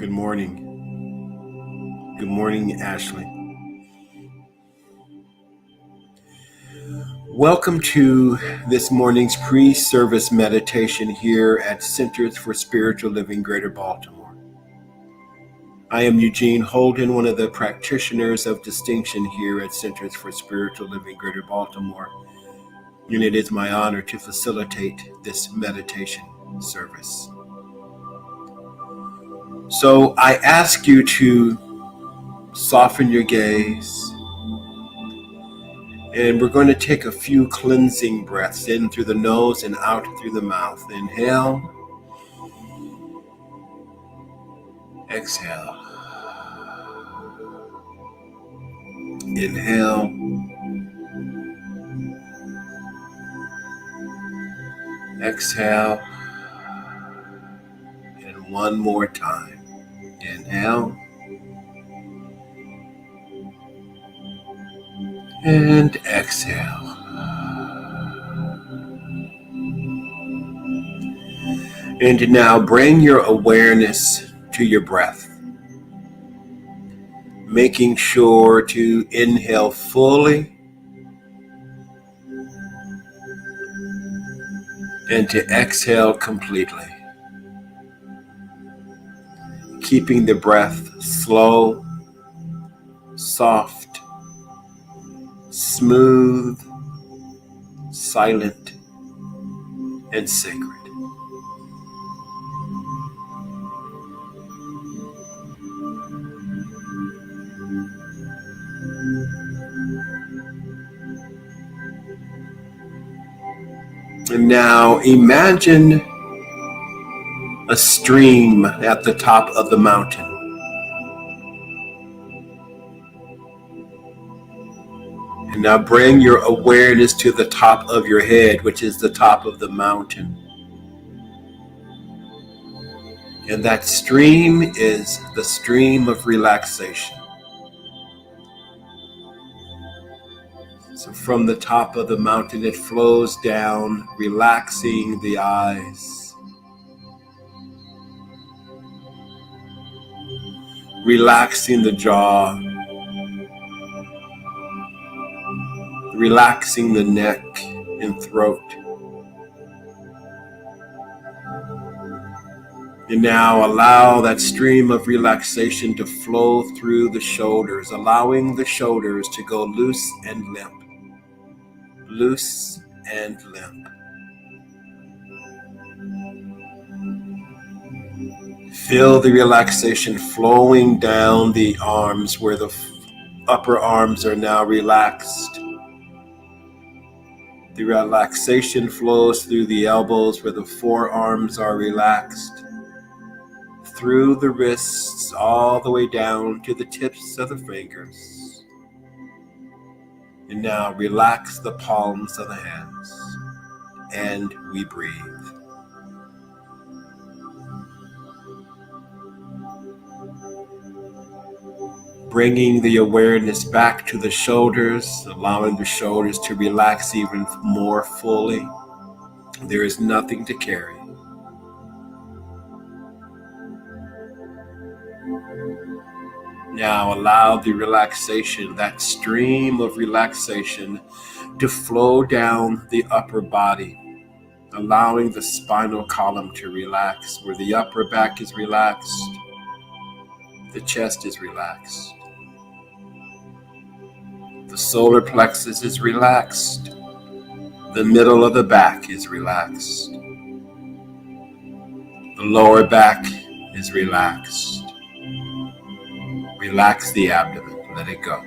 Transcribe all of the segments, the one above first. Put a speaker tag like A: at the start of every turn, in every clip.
A: Good morning. Good morning, Ashlee. Welcome to this morning's pre-service meditation here at Centers for Spiritual Living, Greater Baltimore. I am Eugene Holden, one of the practitioners of distinction here at Centers for Spiritual Living, Greater Baltimore, and it is my honor to facilitate this meditation service. So I ask you to soften your gaze, and we're going to take a few cleansing breaths in through the nose and out through the mouth. Inhale, exhale. Inhale, exhale, and one more time. Inhale, and exhale. And now bring your awareness to your breath, making sure to inhale fully and to exhale completely, keeping the breath slow, soft, smooth, silent, and sacred. And now imagine a stream at the top of the mountain. And now bring your awareness to the top of your head, which is the top of the mountain. And that stream is the stream of relaxation. So from the top of the mountain, it flows down, relaxing the eyes, relaxing the jaw, relaxing the neck and throat. And now allow that stream of relaxation to flow through the shoulders, allowing the shoulders to go loose and limp. Loose and limp. Feel the relaxation flowing down the arms where the upper arms are now relaxed. The relaxation flows through the elbows where the forearms are relaxed, through the wrists all the way down to the tips of the fingers. And now relax the palms of the hands, and we breathe. Bringing the awareness back to the shoulders, allowing the shoulders to relax even more fully. There is nothing to carry. Now allow the relaxation, that stream of relaxation, to flow down the upper body, allowing the spinal column to relax, where the upper back is relaxed, the chest is relaxed, the solar plexus is relaxed, the middle of the back is relaxed, the lower back is relaxed. Relax the abdomen, let it go.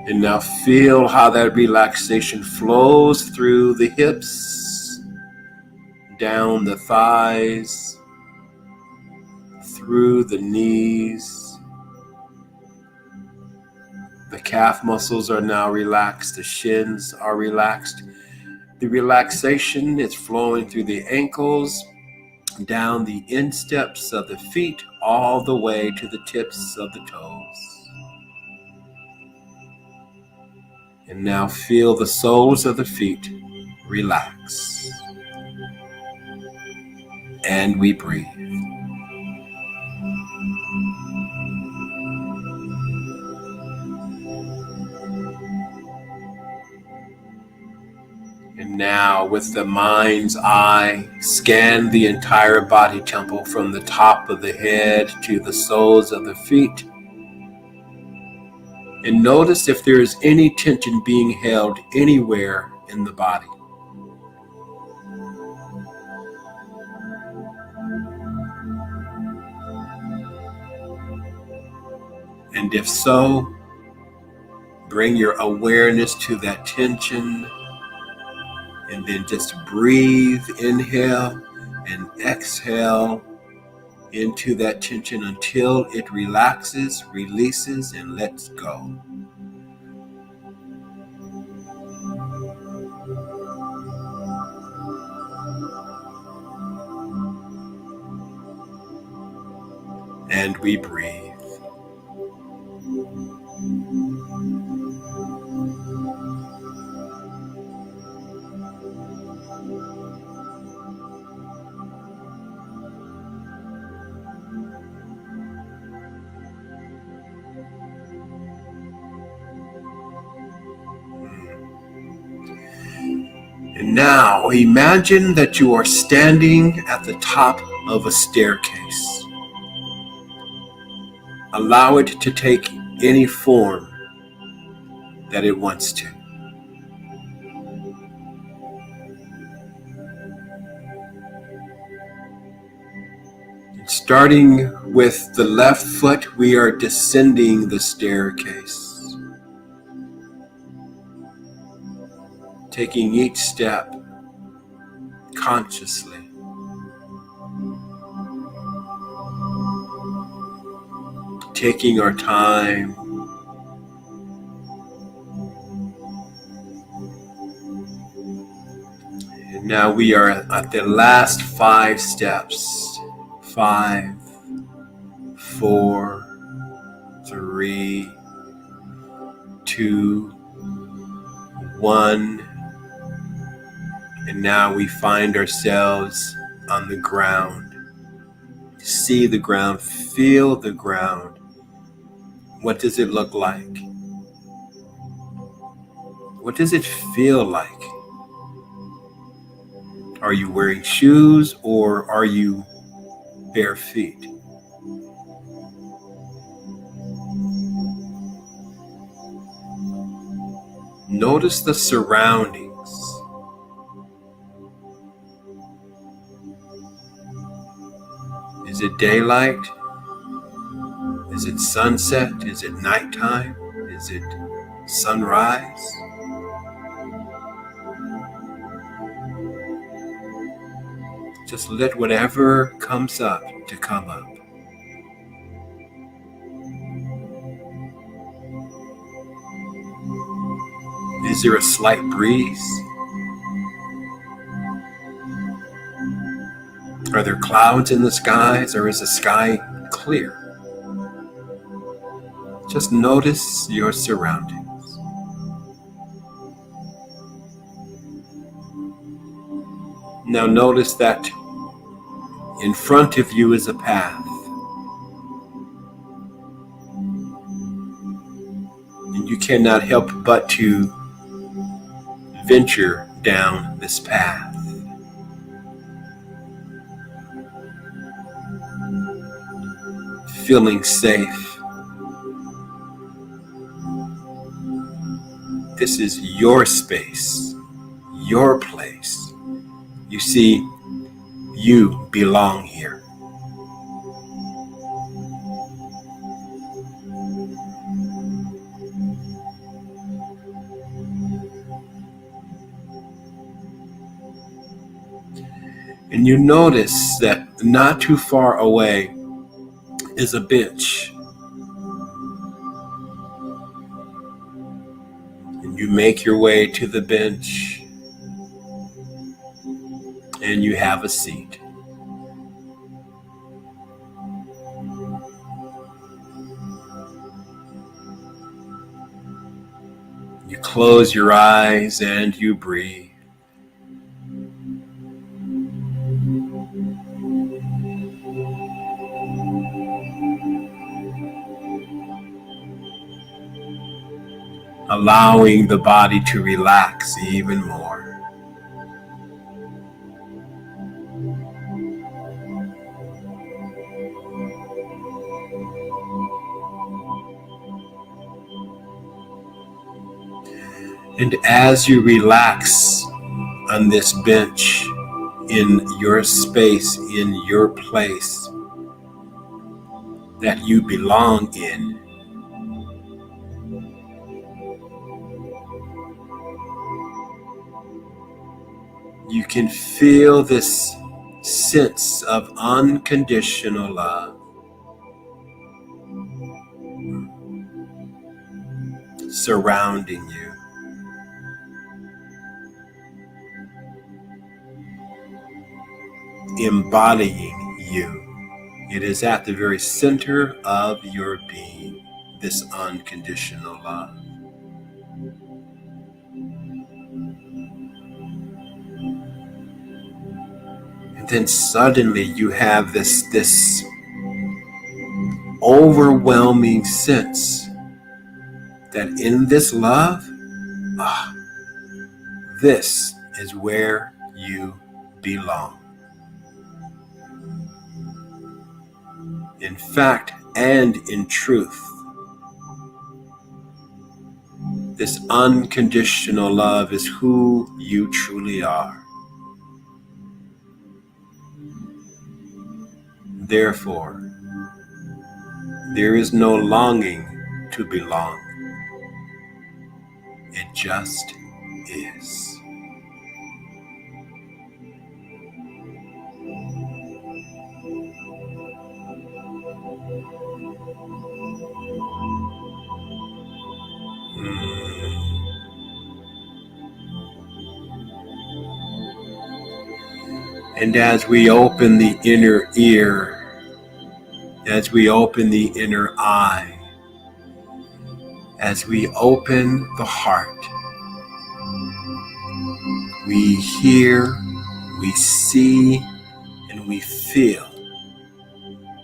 A: And now feel how that relaxation flows through the hips, down the thighs, through the knees. The calf muscles are now relaxed, the shins are relaxed. The relaxation is flowing through the ankles, down the insteps of the feet, all the way to the tips of the toes. And now feel the soles of the feet relax. And we breathe. And now, with the mind's eye, scan the entire body temple from the top of the head to the soles of the feet. And notice if there is any tension being held anywhere in the body. And if so, bring your awareness to that tension. And then just breathe, inhale and exhale into that tension until it relaxes, releases, and lets go. And we breathe. And now imagine that you are standing at the top of a staircase. Allow it to take any form that it wants to. Starting with the left foot, we are descending the staircase. Taking each step consciously. Taking our time. And now we are at the last 5 steps. 5, 4, 3, 2, 1. And now we find ourselves on the ground. See the ground, feel the ground. What does it look like? What does it feel like? Are you wearing shoes or are you bare feet? Notice the surroundings. Is it daylight? Is it sunset? Is it nighttime? Is it sunrise? Just let whatever comes up to come up. Is there a slight breeze? Are there clouds in the skies, or is the sky clear? Just notice your surroundings. Now notice that in front of you is a path. And you cannot help but to venture down this path. Feeling safe. This is your space, your place. You see, you belong here. And you notice that not too far away is a bench. And you make your way to the bench and you have a seat. You close your eyes and you breathe. allowing the body to relax even more. And as you relax on this bench, in your space, in your place that you belong in, you can feel this sense of unconditional love surrounding you. Embodying you. It is at the very center of your being, this unconditional love. And then suddenly you have this overwhelming sense that in this love, this is where you belong. In fact and in truth, this unconditional love is who you truly are. Therefore, there is no longing to belong. It just is. And as we open the inner ear, as we open the inner eye, as we open the heart, we hear, we see, and we feel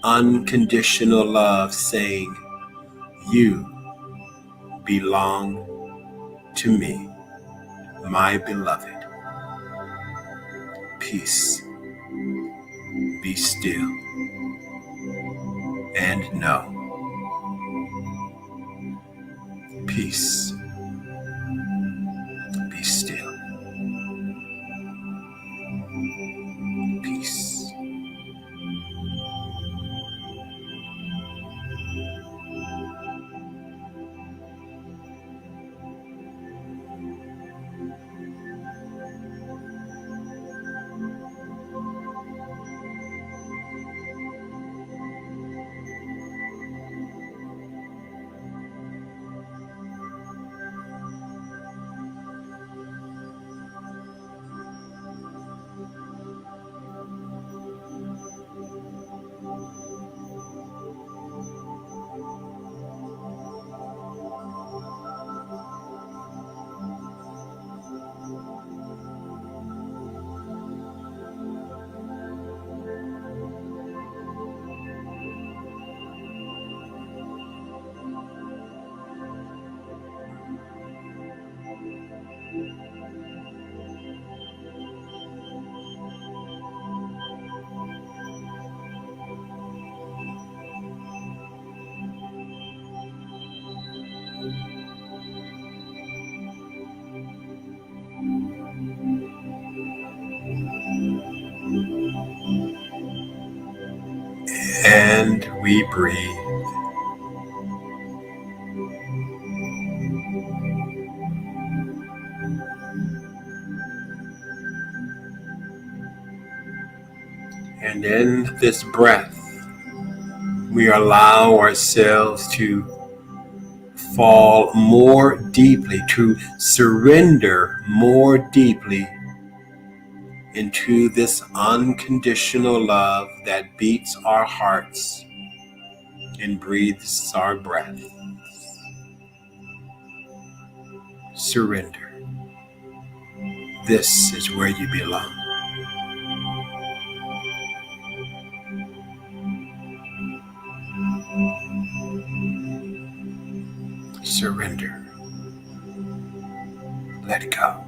A: unconditional love saying, "You belong to me, my beloved. Peace, be still, and know. Peace, be still, peace." And we breathe. And in this breath, we allow ourselves to fall more deeply, to surrender more deeply into this unconditional love that beats our hearts and breathes our breath. Surrender. This is where you belong. Surrender. let go.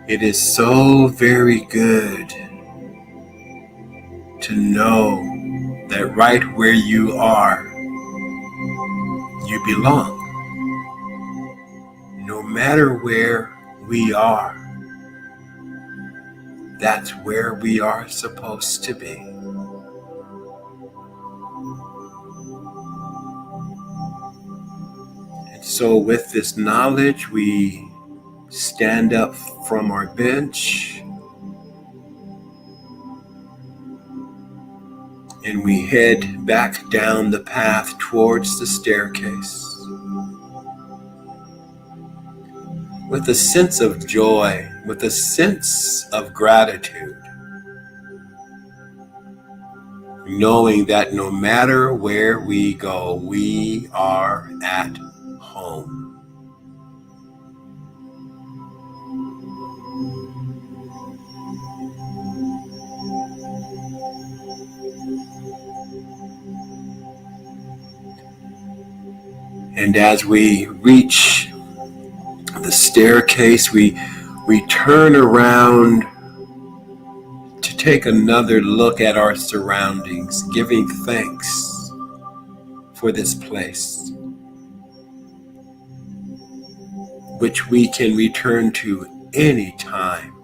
A: It is so very good to know that right where you are, you belong. No matter where we are, that's where we are supposed to be. And so with this knowledge, we stand up from our bench and we head back down the path towards the staircase with a sense of joy, with a sense of gratitude, knowing that no matter where we go, we are at home. And as we reach the staircase, we turn around to take another look at our surroundings, giving thanks for this place, which we can return to any time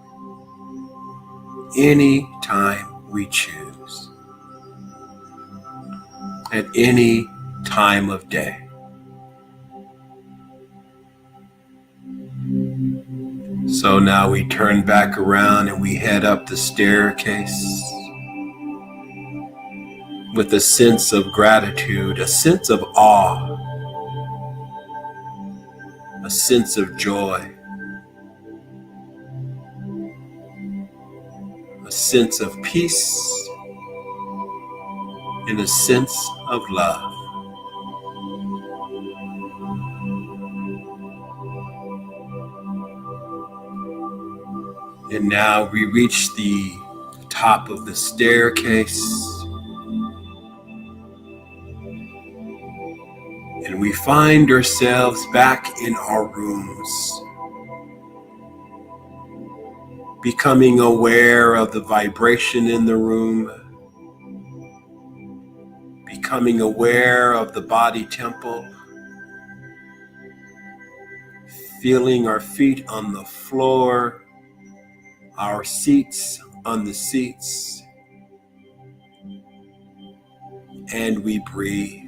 A: we choose, at any time of day. So now we turn back around and we head up the staircase with a sense of gratitude, a sense of awe, a sense of joy, a sense of peace, and a sense of love. And now we reach the top of the staircase, and we find ourselves back in our rooms, becoming aware of the vibration in the room, becoming aware of the body temple, feeling our feet on the floor, our seats on the seats, and we breathe.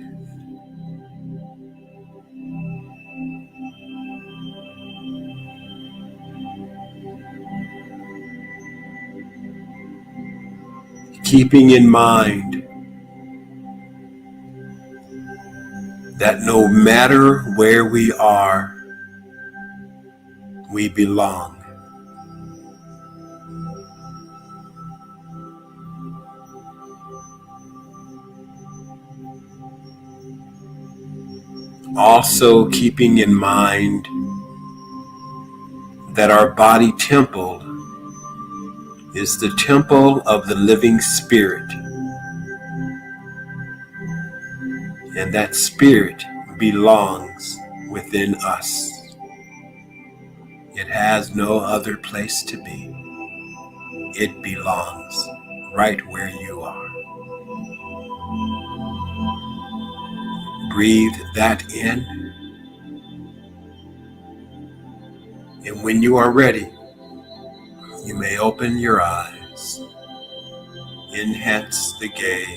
A: Keeping in mind that no matter where we are, we belong. Also keeping in mind that our body temple is the temple of the living spirit, and that spirit belongs within us. It has no other place to be. It belongs right where you are. Breathe that in, and when you are ready, you may open your eyes. Enhance the gaze.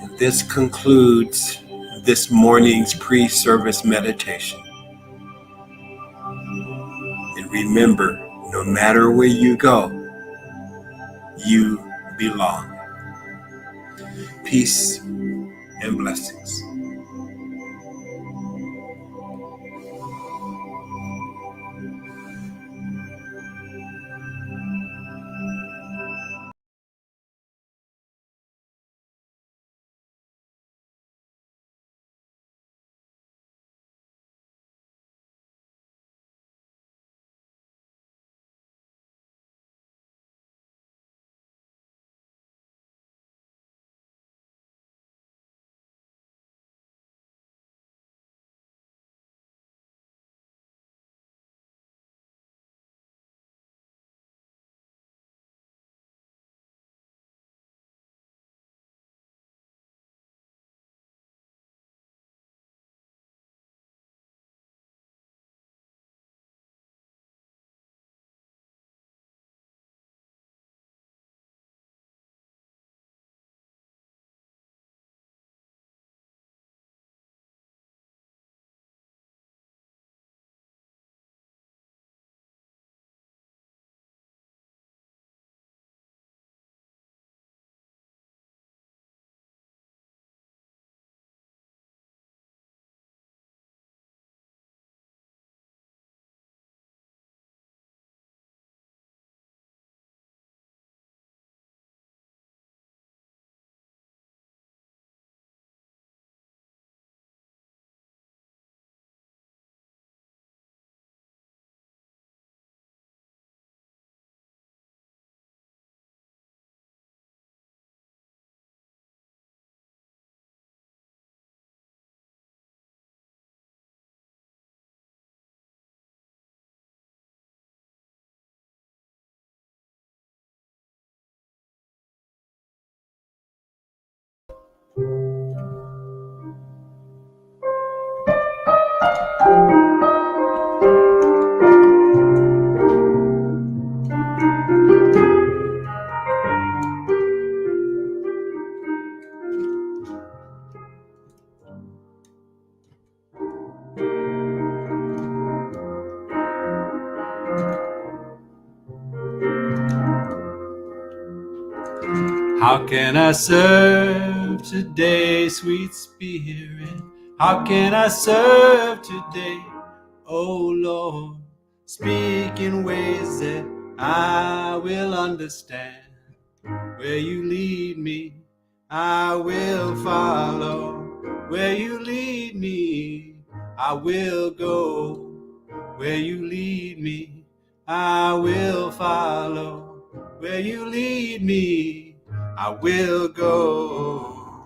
A: And this concludes this morning's pre-service meditation. And remember, no matter where you go, you belong. Peace and blessings.
B: How can I serve today, sweet Spirit? How can I serve today, oh Lord? Speak in ways that I will understand. Where you lead me, I will follow. Where you lead me, I will go. Where you lead me, I will follow. Where you lead me, I will go.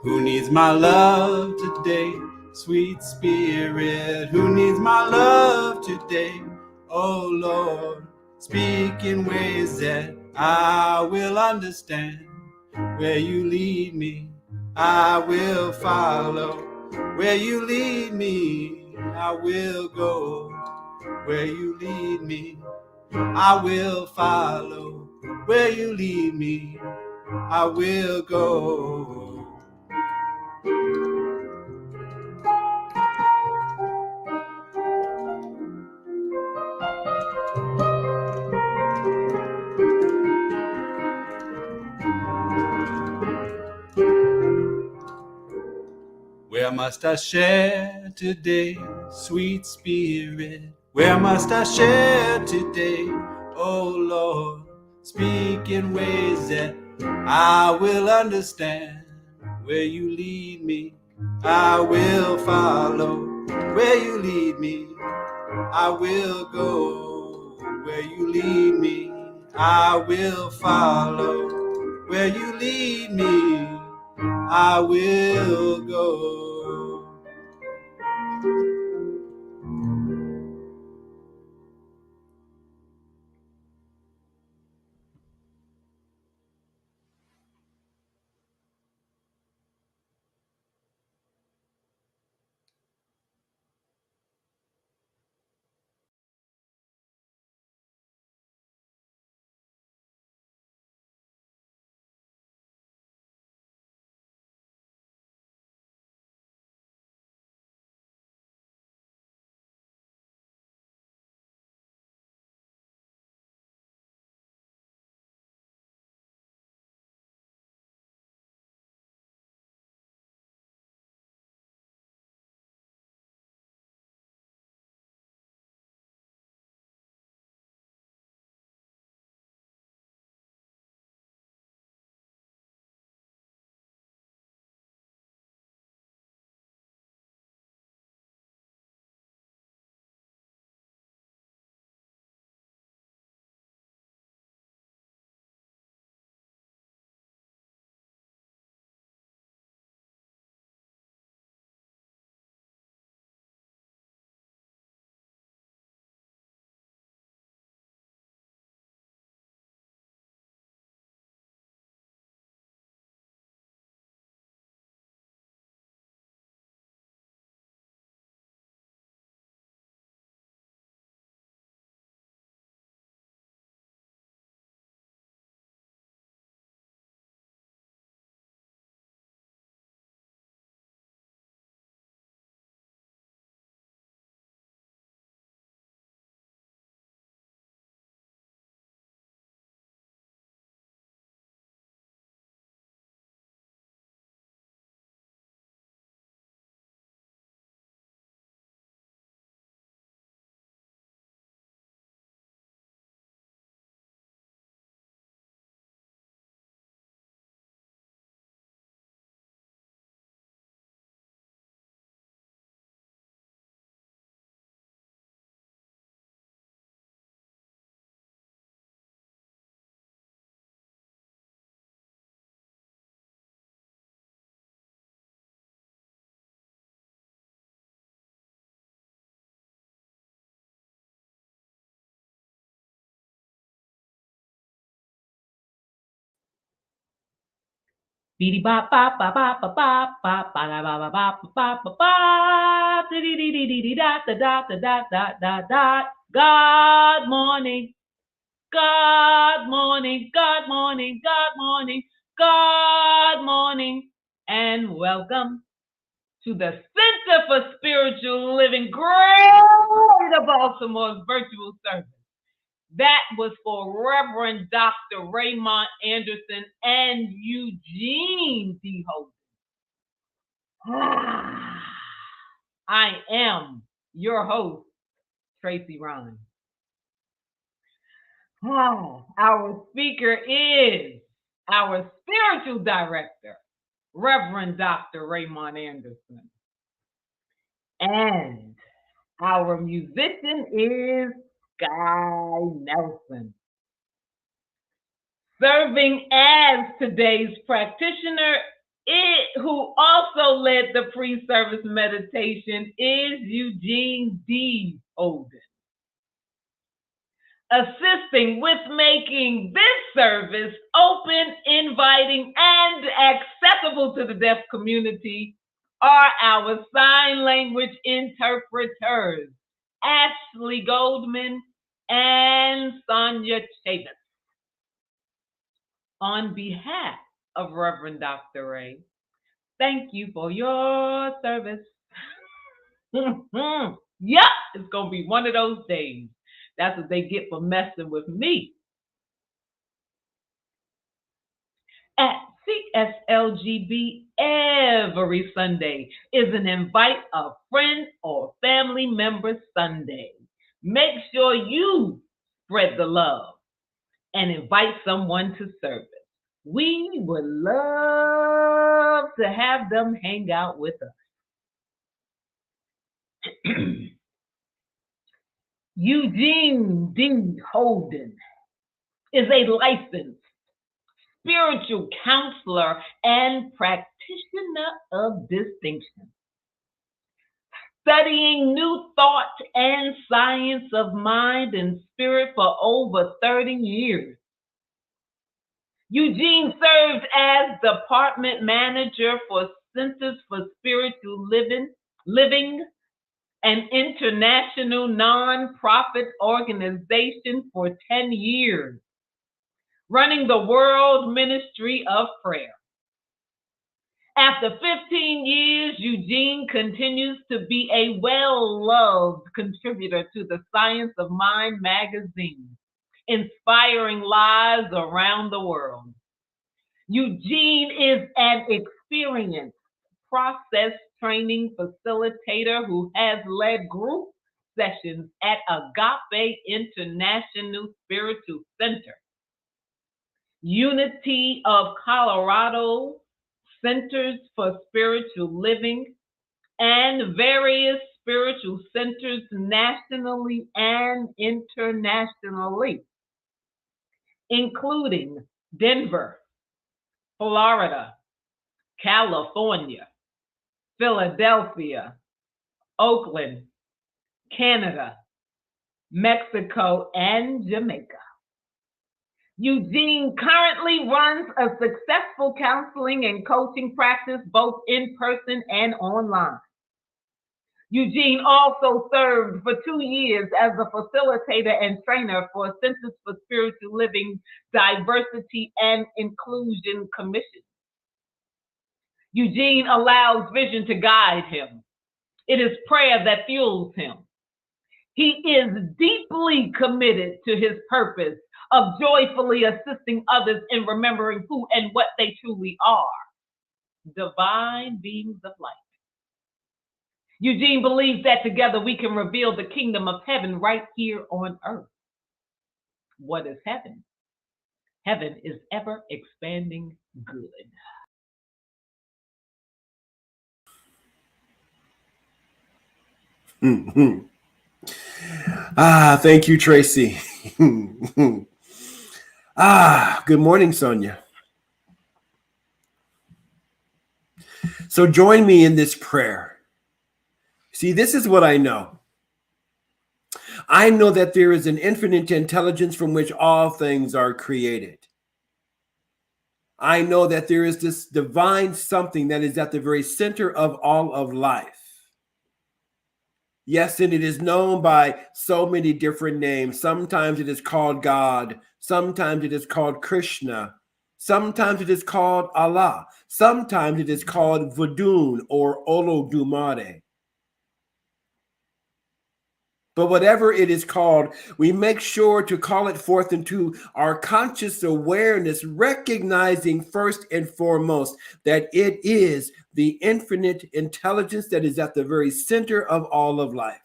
B: Who needs my love today, sweet Spirit? Who needs my love today, oh Lord? Speak in ways that I will understand. Where you lead me, I will follow. Where you lead me, I will go. Where you lead me, I will follow. Where you lead me, I will go. Where must I share today, sweet Spirit? Where must I share today, oh Lord? Speak in ways that I will understand. Where you lead me, I will follow. Where you lead me, I will go. Where you lead me, I will follow. Where you lead me, I will go.
C: Beady bop bop bop bop bop bop bop ba da ba ba bop bop bop bop dee dee dee dee dee da da da da da da da. God morning, God morning, God morning, God morning, God morning, and welcome to the Center for Spiritual Living, Greater Baltimore's virtual service. That was for Reverend Dr. Raymont Anderson and Eugene D. Holden. I am your host, Tracy Rhymes. Our speaker is our spiritual director, Reverend Dr. Raymont Anderson. And our musician is Sky Nelson. Serving as today's practitioner, who also led the pre-service meditation, is Eugene D. Holden. Assisting with making this service open, inviting, and accessible to the deaf community are our sign language interpreters, Ashlee Goldman and Sonya Chavis. On behalf of Reverend Dr. Ray, thank you for your service. Yep, it's going to be one of those days. That's what they get for messing with me. At CSLGB every Sunday is an invite a friend or family member Sunday. Make sure you spread the love and invite someone to service. We would love to have them hang out with us. Eugene D. Holden is a licensed spiritual counselor and practitioner of distinction, studying new thought and science of mind and spirit for over 30 years. Eugene served as department manager for Centers for Spiritual Living, an international nonprofit organization, for 10 years, running the World Ministry of Prayer. After 15 years, Eugene continues to be a well-loved contributor to the Science of Mind magazine, inspiring lives around the world. Eugene is an experienced process training facilitator who has led group sessions at Agape International Spiritual Center, Unity of Colorado Centers for Spiritual Living, and various spiritual centers nationally and internationally, including Denver, Florida, California, Philadelphia, Oakland, Canada, Mexico, and Jamaica. Eugene currently runs a successful counseling and coaching practice both in person and online. Eugene also served for 2 years as a facilitator and trainer for Centers for Spiritual Living Diversity and Inclusion Commission. Eugene allows vision to guide him. It is prayer that fuels him. He is deeply committed to his purpose of joyfully assisting others in remembering who and what they truly are, divine beings of light. Eugene believes that together we can reveal the kingdom of heaven right here on earth. What is heaven? Heaven is ever expanding good.
A: Thank you, Tracy. Good morning, Sonya. So join me in this prayer. See, this is what I know. I know that there is an infinite intelligence from which all things are created. I know that there is this divine something that is at the very center of all of life. Yes, and it is known by so many different names. Sometimes it is called God. Sometimes it is called Krishna. Sometimes it is called Allah. Sometimes it is called Vodun or Olodumare. But whatever it is called, we make sure to call it forth into our conscious awareness, recognizing first and foremost that it is the infinite intelligence that is at the very center of all of life.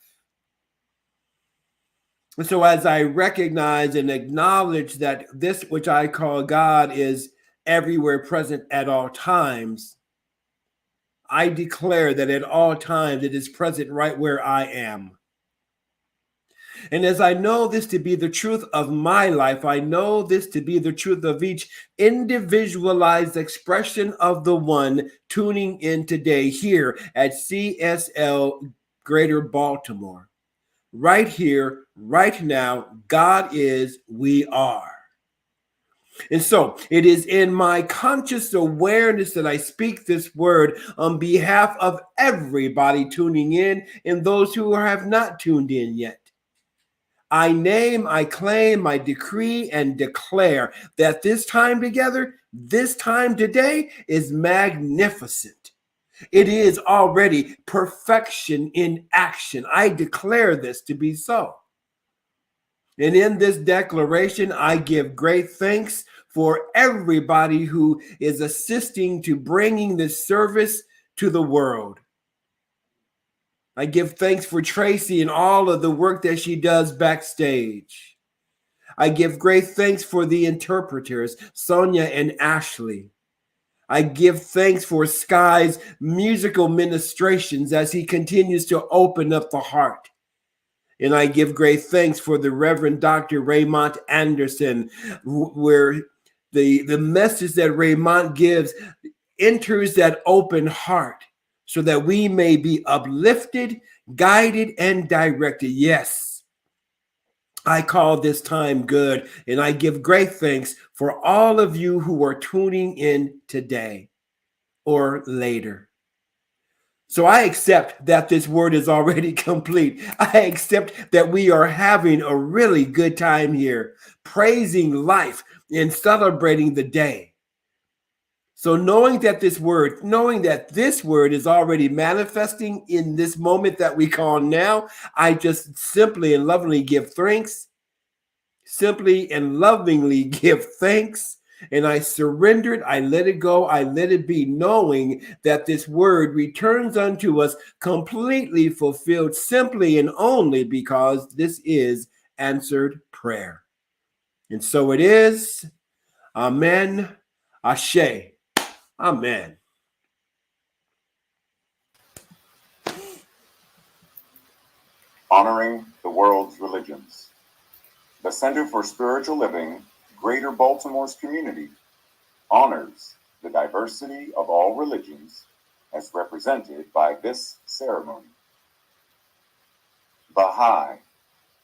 A: And so as I recognize and acknowledge that this which I call God is everywhere present at all times, I declare that at all times it is present right where I am. And as I know this to be the truth of my life, I know this to be the truth of each individualized expression of the one tuning in today here at CSL Greater Baltimore. Right here, right now, God is, we are. And so it is in my conscious awareness that I speak this word on behalf of everybody tuning in and those who have not tuned in yet. I name, I claim, I decree and declare that this time together, this time today is magnificent. It is already perfection in action. I declare this to be so. And in this declaration, I give great thanks for everybody who is assisting to bringing this service to the world. I give thanks for Tracy and all of the work that she does backstage. I give great thanks for the interpreters, Sonya and Ashlee. I give thanks for Sky's musical ministrations as he continues to open up the heart. And I give great thanks for the Reverend Dr. Raymont Anderson, where the message that Raymont gives enters that open heart so that we may be uplifted, guided, and directed. Yes, I call this time good, and I give great thanks for all of you who are tuning in today or later. So I accept that this word is already complete. I accept that we are having a really good time here, praising life and celebrating the day. So knowing that this word is already manifesting in this moment that we call now, I just simply and lovingly give thanks, and I surrendered, I let it go, I let it be, knowing that this word returns unto us completely fulfilled, simply and only because this is answered prayer. And so it is. Amen. Ashe. Amen.
D: Honoring the world's religions. The Center for Spiritual Living, Greater Baltimore's community, honors the diversity of all religions as represented by this ceremony. Baha'i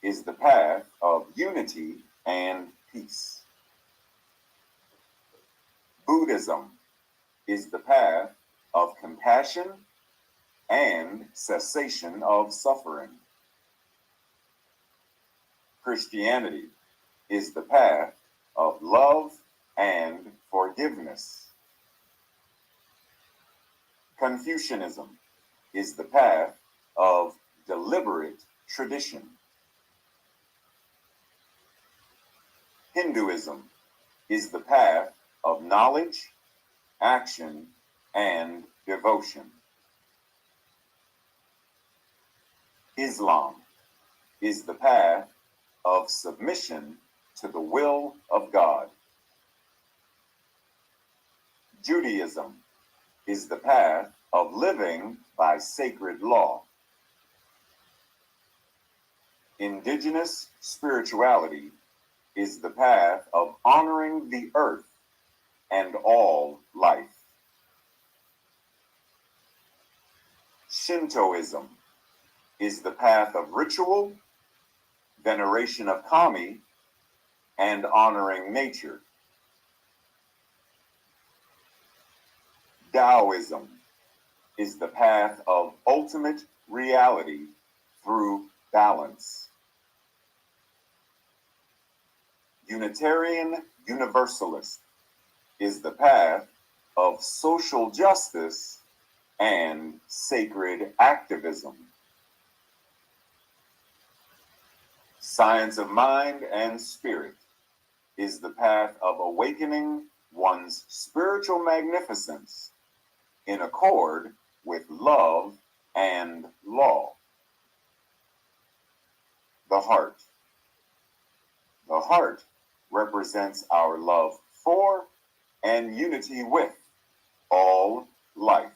D: is the path of unity and peace. Buddhism is the path of compassion and cessation of suffering. Christianity is the path of love and forgiveness. Confucianism is the path of deliberate tradition. Hinduism is the path of knowledge, action, and devotion. Islam is the path of submission to the will of God. Judaism is the path of living by sacred law. Indigenous spirituality is the path of honoring the earth and all life. Shintoism is the path of ritual, veneration of kami, and honoring nature. Taoism is the path of ultimate reality through balance. Unitarian Universalist is the path of social justice and sacred activism. Science of mind and spirit is the path of awakening one's spiritual magnificence in accord with love and law. The heart. The heart represents our love for and unity with all life.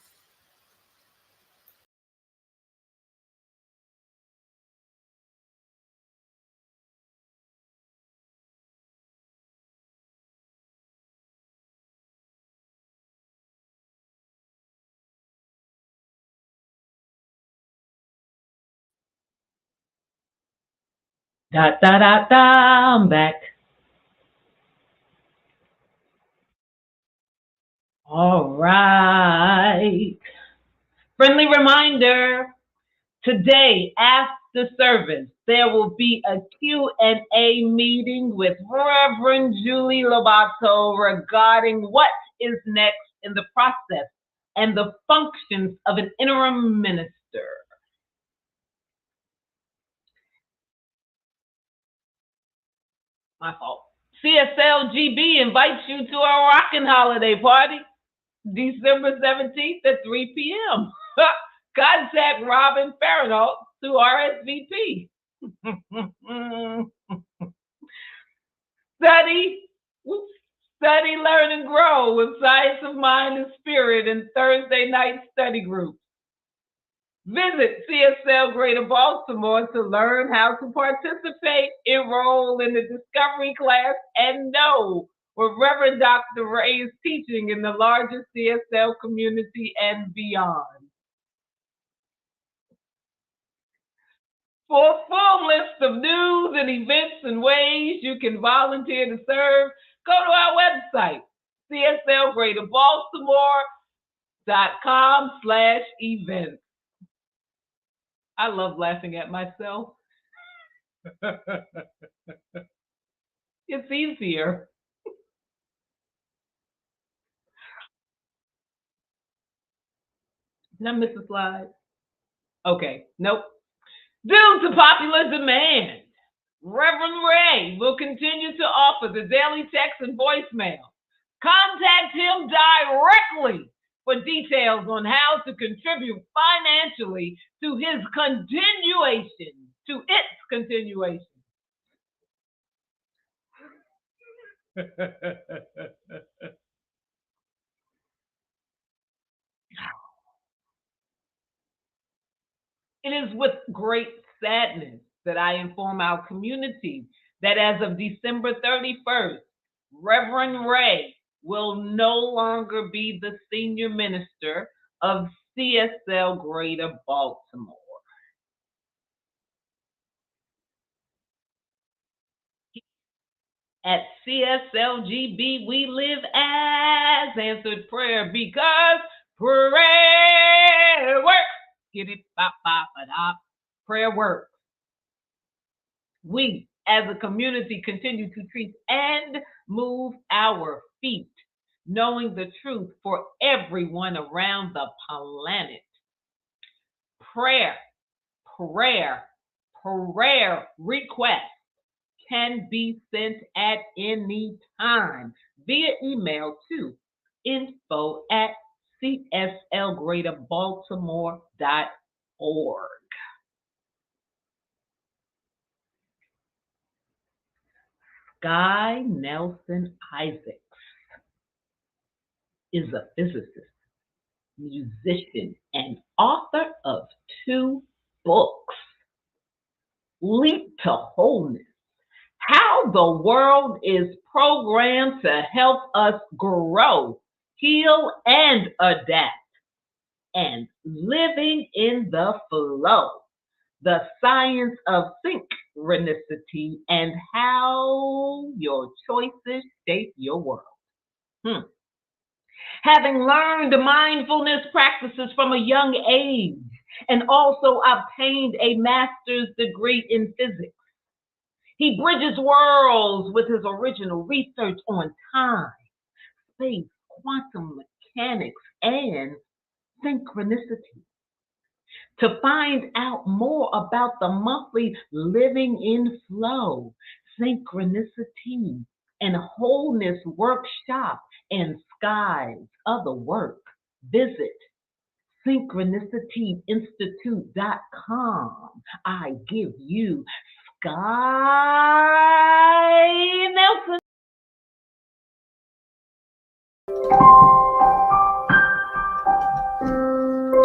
C: I'm back. All right. Friendly reminder, today after service, there will be a Q&A meeting with Reverend Julie Lobato regarding what is next in the process and the functions of an interim minister. My fault. CSLGB invites you to a rockin' holiday party, December 17th at 3 p.m. Contact Robin Farinault to RSVP. Study, learn, and grow with Science of Mind and Spirit in Thursday night study groups. Visit CSL Greater Baltimore to learn how to participate, enroll in the discovery class, and know what Reverend Dr. Ray is teaching in the larger CSL community and beyond. For a full list of news and events and ways you can volunteer to serve, go to our website, cslgreaterbaltimore.com/events. I love laughing at myself. It's easier. Did I miss a slide? Okay, nope. Due to popular demand, Reverend Ray will continue to offer the daily text and voicemail. Contact him directly for details on how to contribute financially to its continuation. It is with great sadness that I inform our community that as of December 31st, Reverend Ray will no longer be the senior minister of CSL Greater Baltimore. At CSLGB, we live as answered prayer because prayer works. Get it? Bop, bop, bop. Prayer works. We, as a community, continue to treat and move our feet, knowing the truth for everyone around the planet. Prayer requests can be sent at any time via email to info@cslgreaterbaltimore.org. Guy Nelson Isaacs is a physicist, musician, and author of 2 books. Leap to Wholeness: How the World is Programmed to Help Us Grow, Heal, and Adapt. And Living in the Flow: The Science of Synchronicity and How Your Choices Shape Your World. Having learned mindfulness practices from a young age and also obtained a master's degree in physics, he bridges worlds with his original research on time, space, quantum mechanics, and synchronicity. To find out more about the monthly Living in Flow, Synchronicity, and Wholeness Workshop and Skies Other Work, visit synchronicityinstitute.com. I give you Sky Nelson.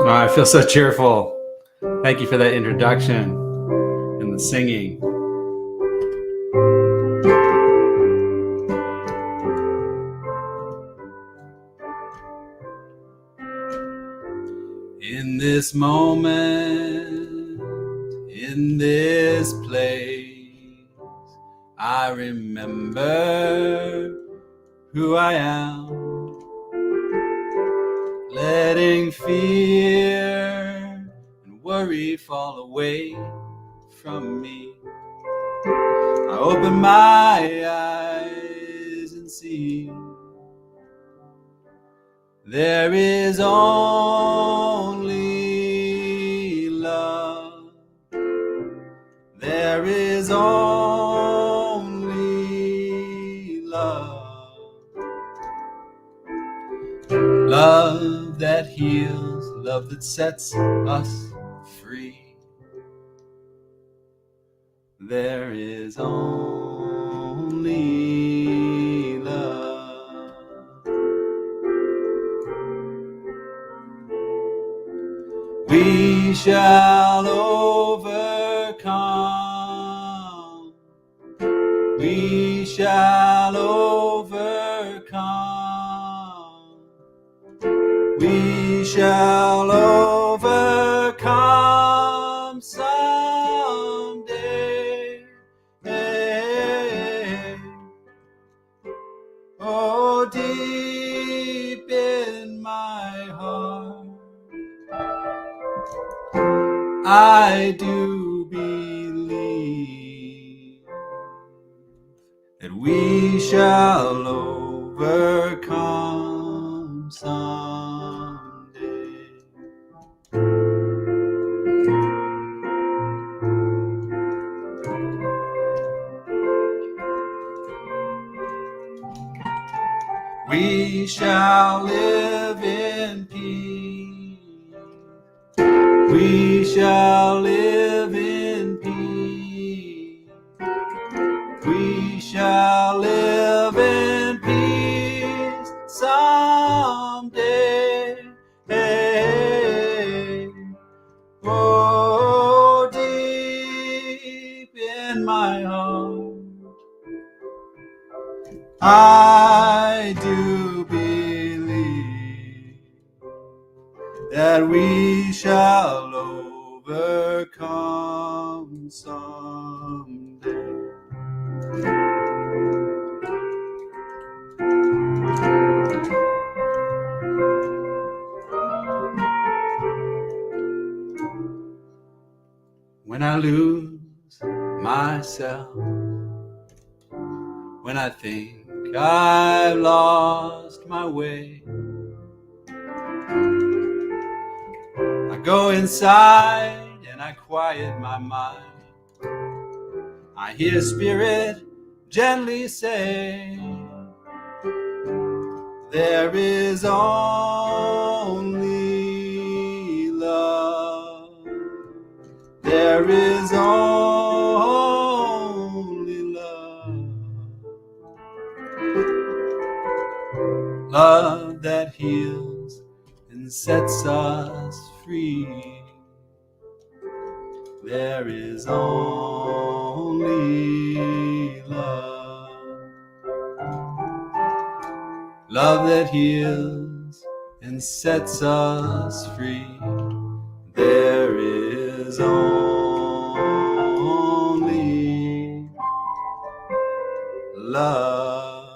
B: Oh, I feel so cheerful. Thank you for that introduction and the singing. In this moment, in this place, I remember who I am. Letting fear and worry fall away from me. I open my eyes and see there is only love. There is only love. Love that heals, love that sets us free. There is only love. We shall overcome. We shall overcome. We shall overcome someday. Oh, deep in my heart, I do believe that we shall overcome someday. We shall live in peace. We shall live in peace. We shall live in peace someday. Oh, deep in my heart, I do believe that we shall overcome someday. When I lose myself, when I think I've lost my way, I go inside and I quiet my mind. I hear Spirit gently say, there is only love. There is only love. Love that heals and sets us free. There is only love. Love that heals and sets us free. There is only love.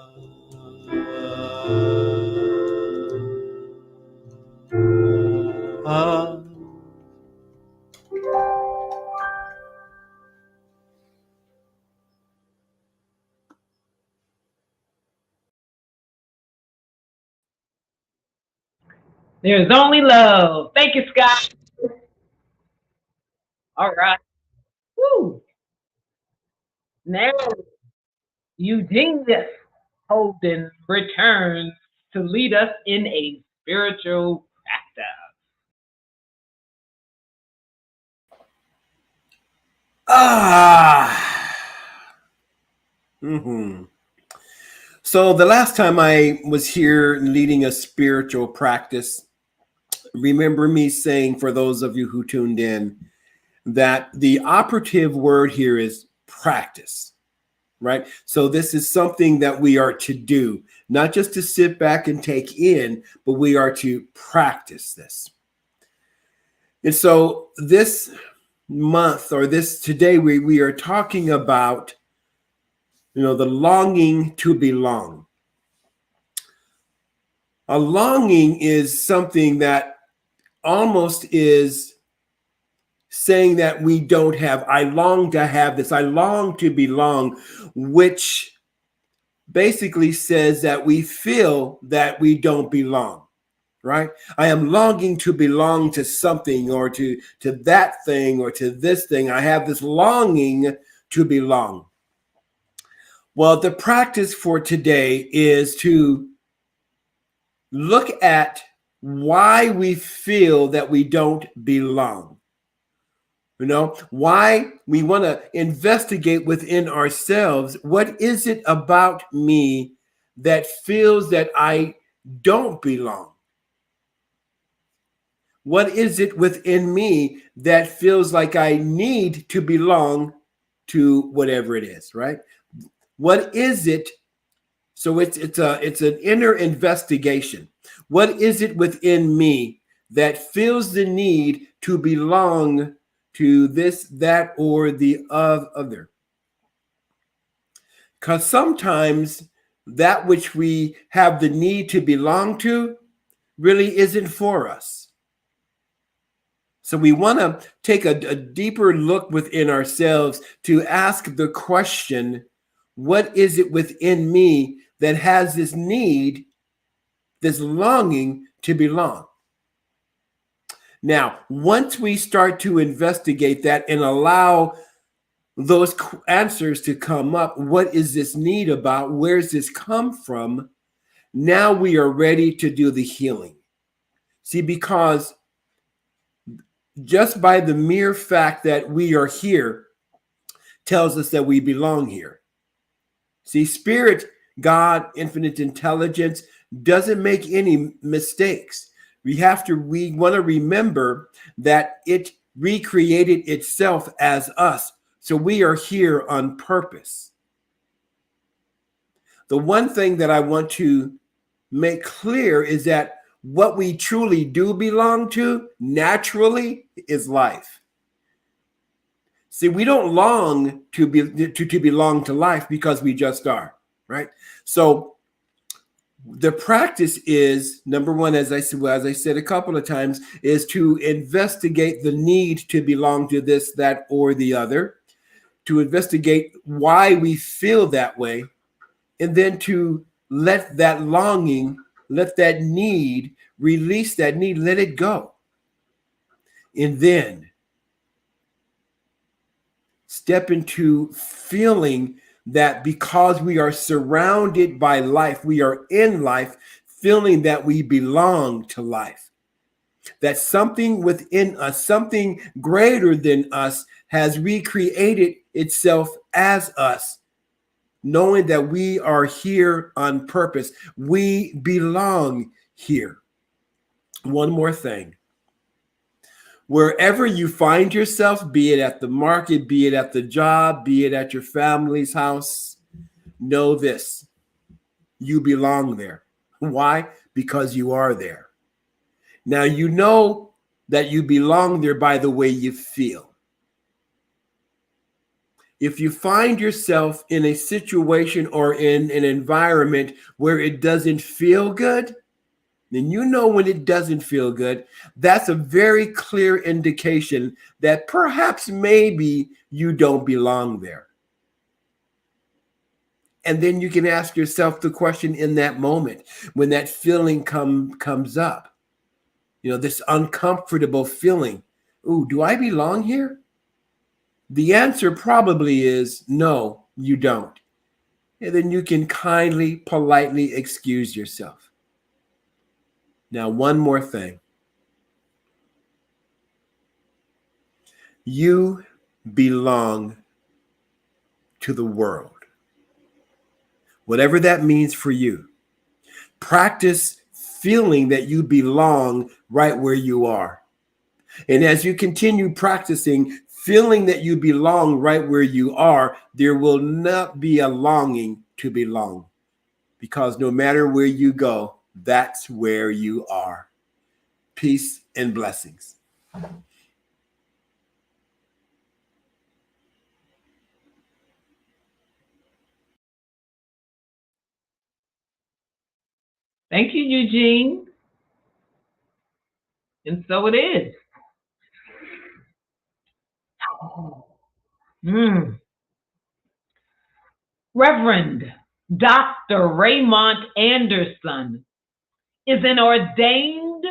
C: There's only love. Thank you, Scott. All right. Woo. Now, Eugene Holden returns to lead us in a spiritual practice.
A: So the last time I was here leading a spiritual practice, remember me saying, for those of you who tuned in, that the operative word here is practice, right? So this is something that we are to do, not just to sit back and take in, but we are to practice this. And so this month, or this today, we are talking about, the longing to belong. A longing is something that almost is saying that we don't have. I long to have this. I long to belong, which basically says that we feel that we don't belong, right? I am longing to belong to something, or to that thing, or to this thing. I have this longing to belong. Well, the practice for today is to look at why we feel that we don't belong. Why we want to investigate within ourselves. What is it about me that feels that I don't belong? What is it within me that feels like I need to belong to whatever it is, right? What is it? So it's an inner investigation. What is it within me that feels the need to belong to this, that, or the other? Because sometimes that which we have the need to belong to really isn't for us. So we want to take a deeper look within ourselves to ask the question, what is it within me that has this need, this longing to belong? Now, once we start to investigate that and allow those answers to come up, what is this need about? Where's this come from? Now we are ready to do the healing. See, because just by the mere fact that we are here tells us that we belong here. See, Spirit, God, infinite intelligence, doesn't make any mistakes. We want to remember that it recreated itself as us. So we are here on purpose. The one thing that I want to make clear is that what we truly do belong to naturally is life. See, we don't long to belong to life because we just are, right? So the practice is, number one, as I said a couple of times, is to investigate the need to belong to this, that, or the other, to investigate why we feel that way, and then to let that longing, let that need, release that need, let it go. And then step into feeling that because we are surrounded by life, we are in life, feeling that we belong to life. That something within us, something greater than us, has recreated itself as us, knowing that we are here on purpose. We belong here. One more thing. Wherever you find yourself, be it at the market, be it at the job, be it at your family's house, know this: you belong there. Why? Because you are there. Now, you know that you belong there by the way you feel. If you find yourself in a situation or in an environment where it doesn't feel good, then you know when it doesn't feel good. That's a very clear indication that perhaps maybe you don't belong there. And then you can ask yourself the question in that moment when that feeling comes up. this uncomfortable feeling. Ooh, do I belong here? The answer probably is no, you don't. And then you can kindly, politely excuse yourself. Now, one more thing. You belong to the world. Whatever that means for you. Practice feeling that you belong right where you are. And as you continue practicing feeling that you belong right where you are, there will not be a longing to belong. Because no matter where you go, that's where you are. Peace and blessings.
C: Thank you, Eugene. And so it is. Mm. Reverend Dr. Raymont Anderson is an ordained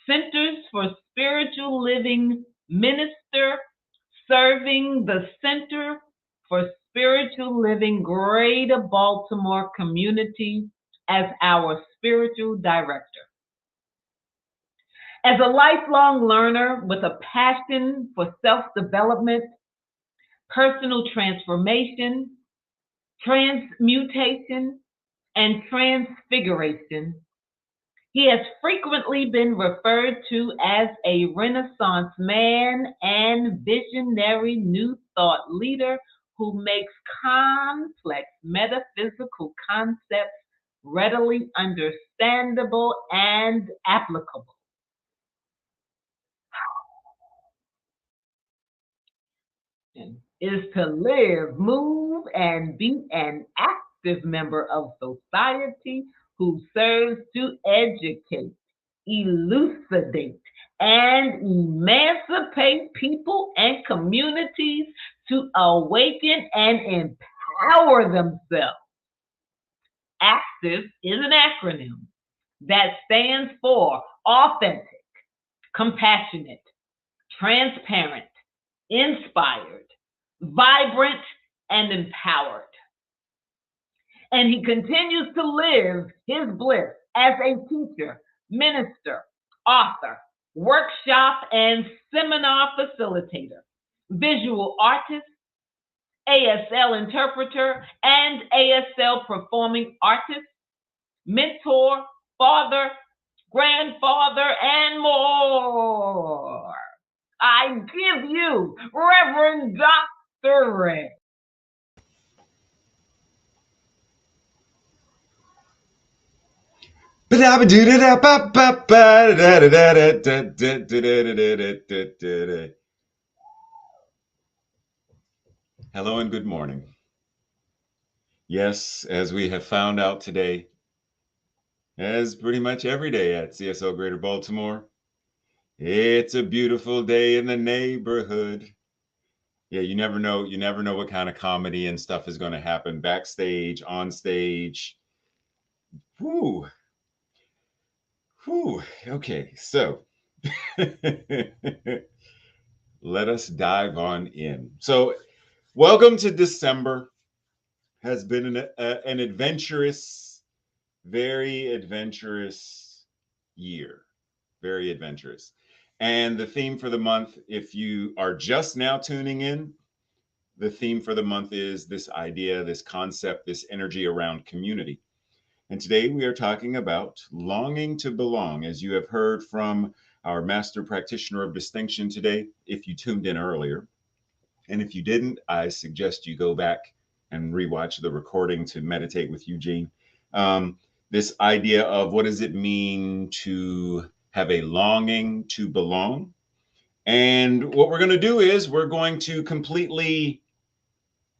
C: Centers for Spiritual Living minister serving the Center for Spiritual Living Greater Baltimore community as our spiritual director. As a lifelong learner with a passion for self-development, personal transformation, transmutation, and transfiguration, he has frequently been referred to as a Renaissance man and visionary New Thought leader who makes complex metaphysical concepts readily understandable and applicable. Is to live, move, and be an active member of society who serves to educate, elucidate, and emancipate people and communities to awaken and empower themselves. ACTIVE is an acronym that stands for authentic, compassionate, transparent, inspired, vibrant, and empowered. And he continues to live his bliss as a teacher, minister, author, workshop and seminar facilitator, visual artist, ASL interpreter, and ASL performing artist, mentor, father, grandfather, and more. I give you Reverend Dr. Ray.
B: Hello and good morning. Yes, as we have found out today, as pretty much every day at CSO Greater Baltimore, it's a beautiful day in the neighborhood. Yeah, you never know what kind of comedy and stuff is going to happen backstage, on stage. Whew. Okay, so let us dive on in. So, welcome to December. Has been an adventurous, very adventurous year. Very adventurous. And the theme for the month, if you are just now tuning in, the theme for the month is this idea, this concept, this energy around community. And today we are talking about longing to belong, as you have heard from our master practitioner of distinction today, if you tuned in earlier. And if you didn't, I suggest you go back and rewatch the recording to meditate with Eugene. This idea of what does it mean to have a longing to belong? And what we're going to do is we're going to completely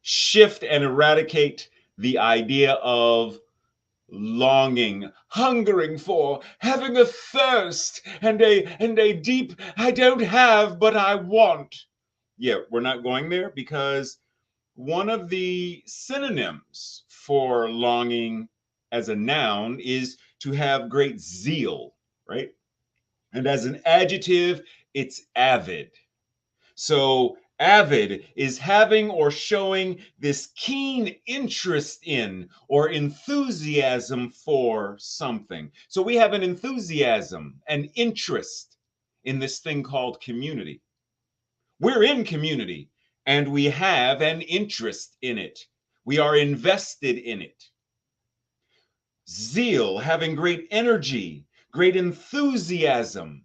B: shift and eradicate the idea of longing, hungering for, having a thirst and a deep I don't have but I want. Yeah, we're not going there because one of the synonyms for longing as a noun is to have great zeal, right? And as an adjective, it's avid. So avid is having or showing this keen interest in or enthusiasm for something. So we have an enthusiasm, an interest in this thing called community. We're in community and we have an interest in it. We are invested in it. Zeal, having great energy, great enthusiasm,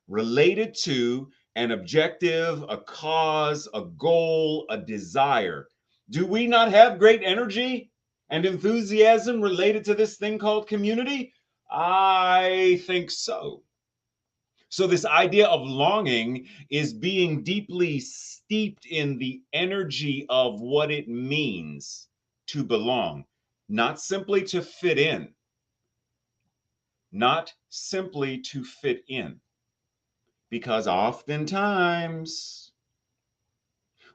B: related to an objective, a cause, a goal, a desire. Do we not have great energy and enthusiasm related to this thing called community? I think so. So, this idea of longing is being deeply steeped in the energy of what it means to belong, not simply to fit in, not simply to fit in. Because oftentimes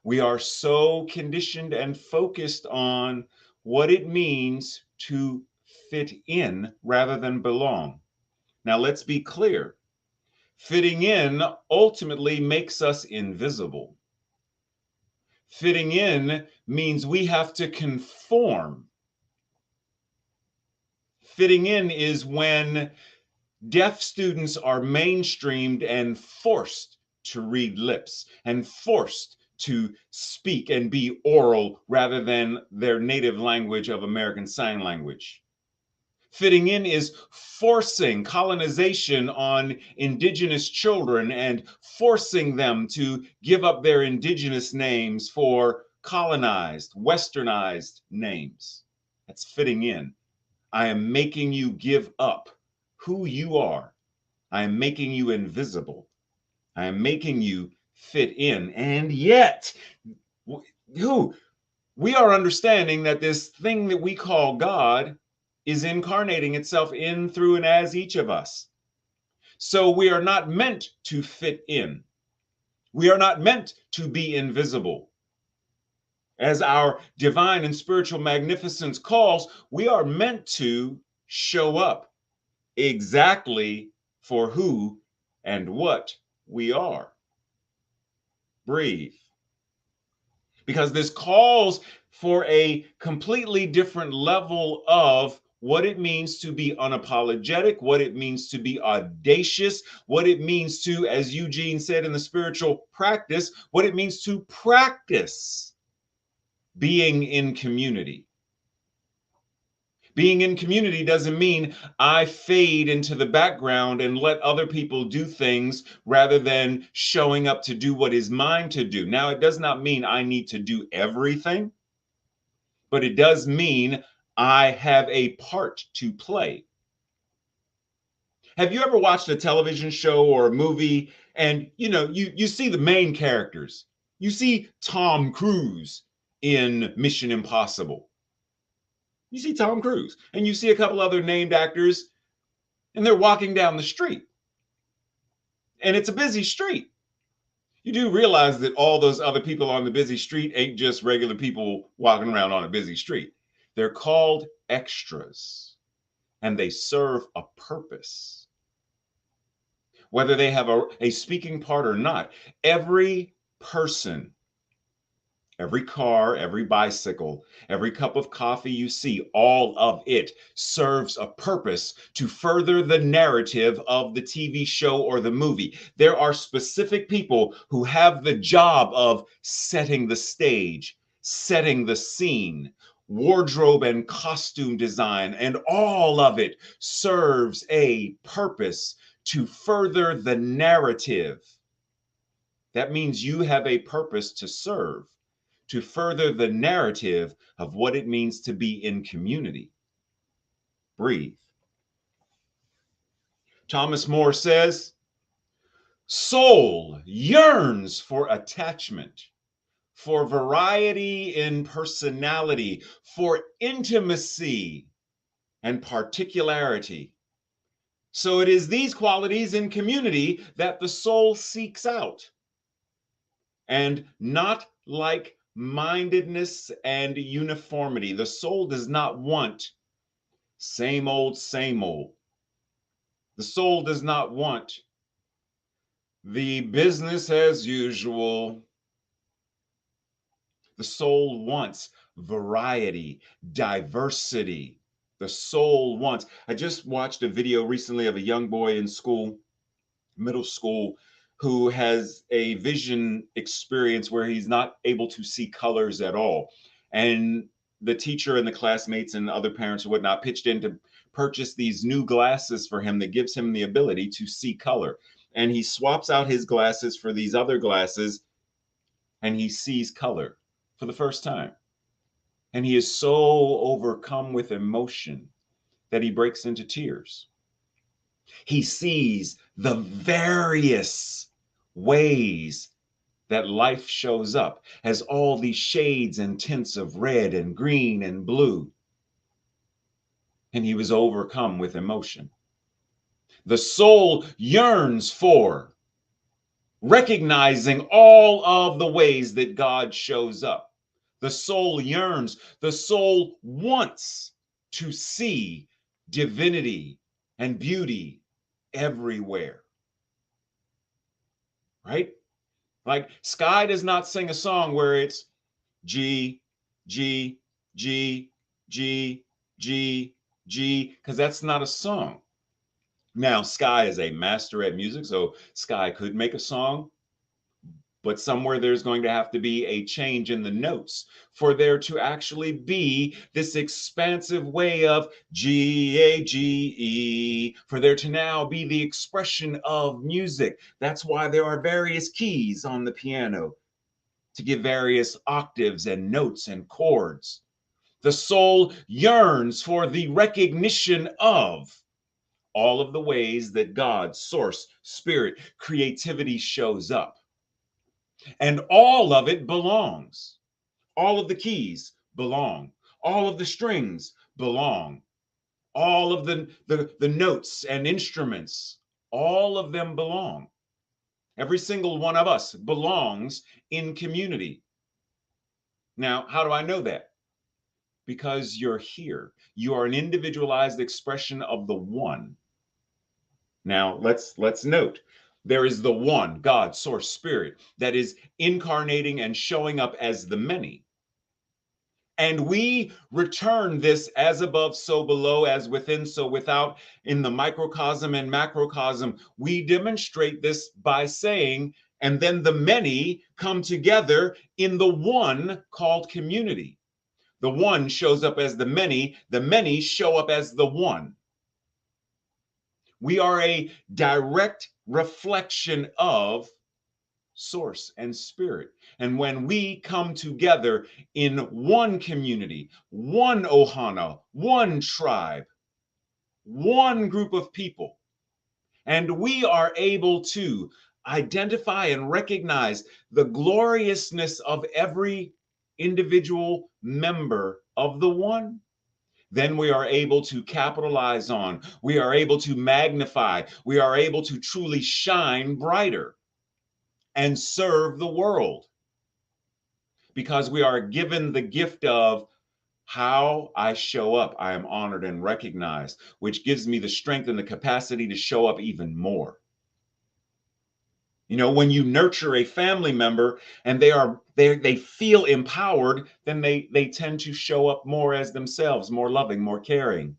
B: we are so conditioned and focused on what it means to fit in rather than belong. Now, let's be clear. Fitting in ultimately makes us invisible. Fitting in means we have to conform. Fitting in is when deaf students are mainstreamed and forced to read lips and forced to speak and be oral rather than their native language of American Sign Language. Fitting in is forcing colonization on indigenous children and forcing them to give up their indigenous names for colonized, westernized names. That's fitting in. I am making you give up who you are. I am making you invisible. I am making you fit in. And yet, we are understanding that this thing that we call God is incarnating itself in, through, and as each of us. So we are not meant to fit in. We are not meant to be invisible. As our divine and spiritual magnificence calls, we are meant to show up exactly for who and what we are. Breathe. Because this calls for a completely different level of what it means to be unapologetic, what it means to be audacious, what it means to, as Eugene said in the spiritual practice, what it means to practice being in community. Being in community doesn't mean I fade into the background and let other people do things rather than showing up to do what is mine to do. Now, it does not mean I need to do everything, but it does mean I have a part to play. Have you ever watched a television show or a movie and you see the main characters? You see Tom Cruise in Mission Impossible. You see Tom Cruise and you see a couple other named actors and they're walking down the street. And it's a busy street. You do realize that all those other people on the busy street ain't just regular people walking around on a busy street. They're called extras and they serve a purpose. Whether they have a speaking part or not, every person, every car, every bicycle, every cup of coffee you see, all of it serves a purpose to further the narrative of the TV show or the movie. There are specific people who have the job of setting the stage, setting the scene, wardrobe and costume design, and all of it serves a purpose to further the narrative. That means you have a purpose to serve, to further the narrative of what it means to be in community. Breathe. Thomas More says, soul yearns for attachment, for variety in personality, for intimacy and particularity. So it is these qualities in community that the soul seeks out. And not like mindedness and uniformity. The soul does not want same old, same old.
E: The soul does not want the business as usual. The soul wants variety, diversity. The soul wants. I just watched a video recently of a young boy in school, middle school, who has a vision experience where he's not able to see colors at all. And the teacher and the classmates and other parents and whatnot pitched in to purchase these new glasses for him that gives him the ability to see color. And he swaps out his glasses for these other glasses, and he sees color for the first time. And he is so overcome with emotion that he breaks into tears. He sees the various ways that life shows up as all these shades and tints of red and green and blue. And he was overcome with emotion. The soul yearns for recognizing all of the ways that God shows up. The soul yearns, the soul wants to see divinity and beauty everywhere. Right? Like Sky does not sing a song where it's G, G, G, G, G, G, because that's not a song. Now, Sky is a master at music, so Sky could make a song, but somewhere there's going to have to be a change in the notes for there to actually be this expansive way of G, A, G, E, for there to now be the expression of music. That's why there are various keys on the piano to give various octaves and notes and chords. The soul yearns for the recognition of all of the ways that God, source, spirit, creativity shows up. And all of it belongs. All of the keys belong. All of the strings belong. All of the notes and instruments, all of them belong. Every single one of us belongs in community. Now, how do I know that? Because you're here. You are an individualized expression of the one. Now, let's note. There is the one, God, source, spirit, that is incarnating and showing up as the many. And we return this as above, so below, as within, so without, in the microcosm and macrocosm. We demonstrate this by saying, and then the many come together in the one called community. The one shows up as the many show up as the one. We are a direct reflection of source and spirit. And when we come together in one community, one ohana, one tribe, one group of people, and we are able to identify and recognize the gloriousness of every individual member of the one, then we are able to capitalize on, we are able to magnify, we are able to truly shine brighter and serve the world, because we are given the gift of how I show up. I am honored and recognized, which gives me the strength and the capacity to show up even more. You know, when you nurture a family member and they feel empowered, then they tend to show up more as themselves, more loving, more caring,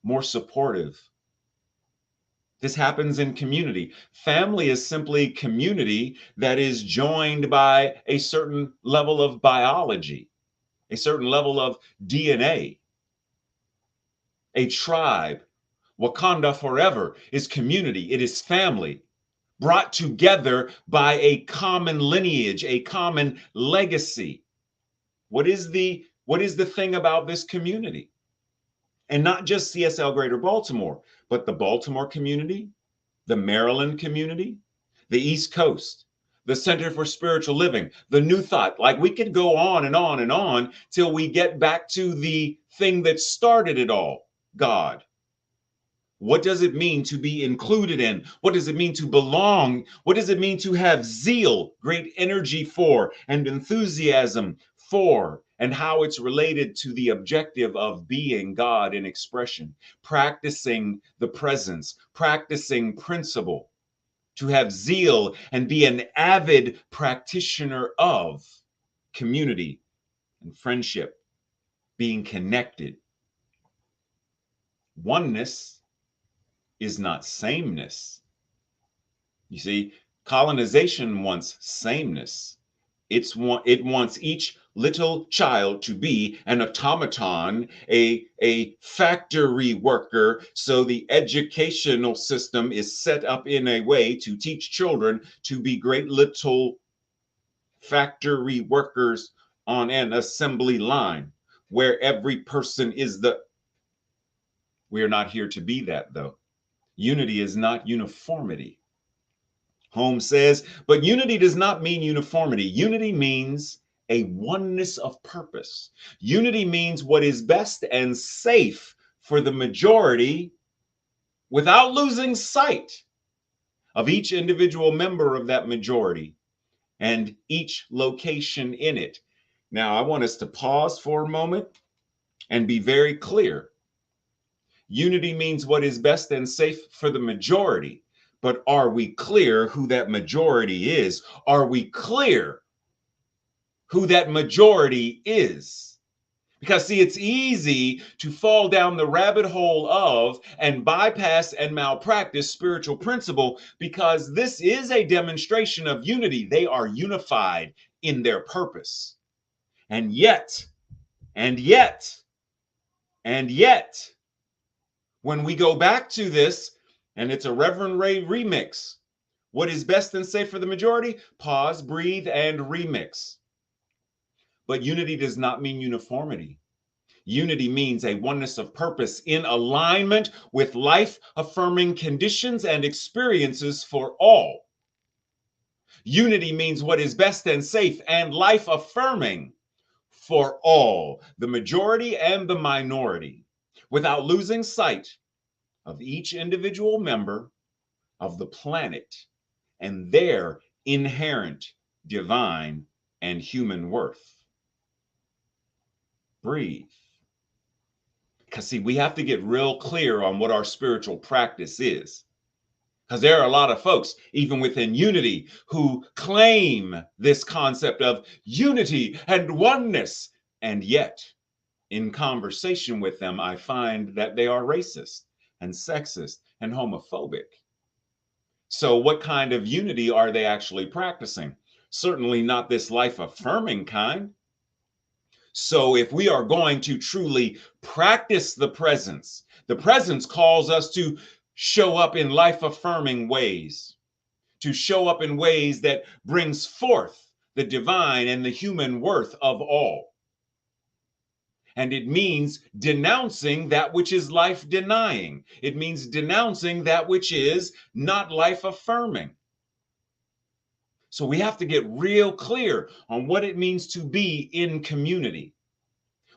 E: more supportive. This happens in community. Family is simply community that is joined by a certain level of biology, a certain level of DNA. A tribe, Wakanda forever, is community. It is family, brought together by a common lineage, a common legacy. What is the thing about this community? And not just CSL Greater Baltimore, but the Baltimore community, the Maryland community, the East Coast, the Center for Spiritual Living, the New Thought. Like, we could go on and on and on till we get back to the thing that started it all, God. What does it mean to be included in? What does it mean to belong? What does it mean to have zeal, great energy for, and enthusiasm for, and how it's related to the objective of being God in expression, practicing the presence, practicing principle, to have zeal and be an avid practitioner of community and friendship, being connected. Oneness is not sameness. You see, colonization wants sameness. It wants each little child to be an automaton, a factory worker. So the educational system is set up in a way to teach children to be great little factory workers on an assembly line where every person is we are not here to be that, though. Unity is not uniformity. Holmes says, but unity does not mean uniformity. Unity means a oneness of purpose. Unity means what is best and safe for the majority without losing sight of each individual member of that majority and each location in it. Now, I want us to pause for a moment and be very clear. Unity means what is best and safe for the majority. But are we clear who that majority is? Are we clear who that majority is? Because, see, it's easy to fall down the rabbit hole of and bypass and malpractice spiritual principle, because this is a demonstration of unity. They are unified in their purpose. And yet, when we go back to this, and it's a Reverend Ray remix, what is best and safe for the majority? Pause, breathe, and remix. But unity does not mean uniformity. Unity means a oneness of purpose in alignment with life-affirming conditions and experiences for all. Unity means what is best and safe and life-affirming for all, the majority and the minority, without losing sight of each individual member of the planet and their inherent divine and human worth. Breathe. Because, see, we have to get real clear on what our spiritual practice is. Because there are a lot of folks, even within unity, who claim this concept of unity and oneness. And yet, in conversation with them, I find that they are racist and sexist and homophobic. So what kind of unity are they actually practicing? Certainly not this life-affirming kind. So if we are going to truly practice the presence calls us to show up in life-affirming ways, to show up in ways that brings forth the divine and the human worth of all. And it means denouncing that which is life-denying. It means denouncing that which is not life-affirming. So we have to get real clear on what it means to be in community,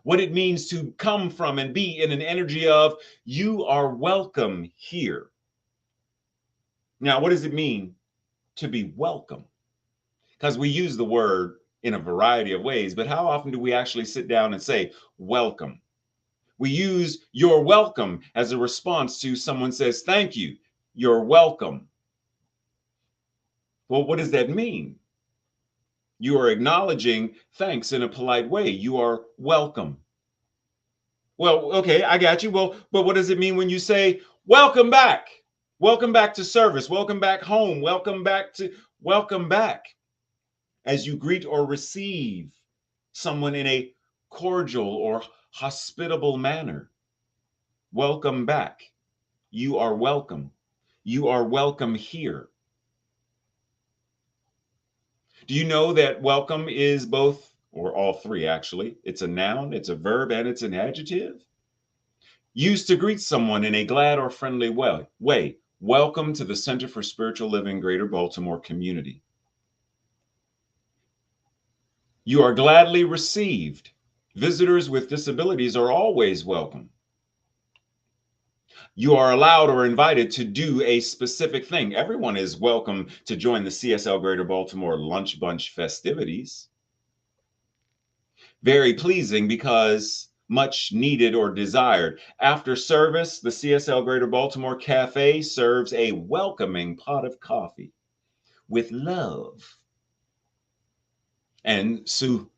E: what it means to come from and be in an energy of, you are welcome here. Now, what does it mean to be welcome? Because we use the word in a variety of ways, but how often do we actually sit down and say, welcome? We use you're welcome as a response to someone says, thank you, you're welcome. Well, what does that mean? You are acknowledging thanks in a polite way. You are welcome. Well, okay, I got you. Well, but what does it mean when you say, welcome back? Welcome back to service. Welcome back home. Welcome back. As you greet or receive someone in a cordial or hospitable manner. Welcome back. You are welcome. You are welcome here. Do you know that welcome is both, or all three actually? It's a noun, it's a verb, and it's an adjective. Used to greet someone in a glad or friendly way. Welcome to the Center for Spiritual Living Greater Baltimore community. You are gladly received. Visitors with disabilities are always welcome. You are allowed or invited to do a specific thing. Everyone is welcome to join the CSL Greater Baltimore Lunch Bunch festivities. very pleasing because much needed or desired. After service, the CSL Greater Baltimore Cafe serves a welcoming pot of coffee with love. And Sue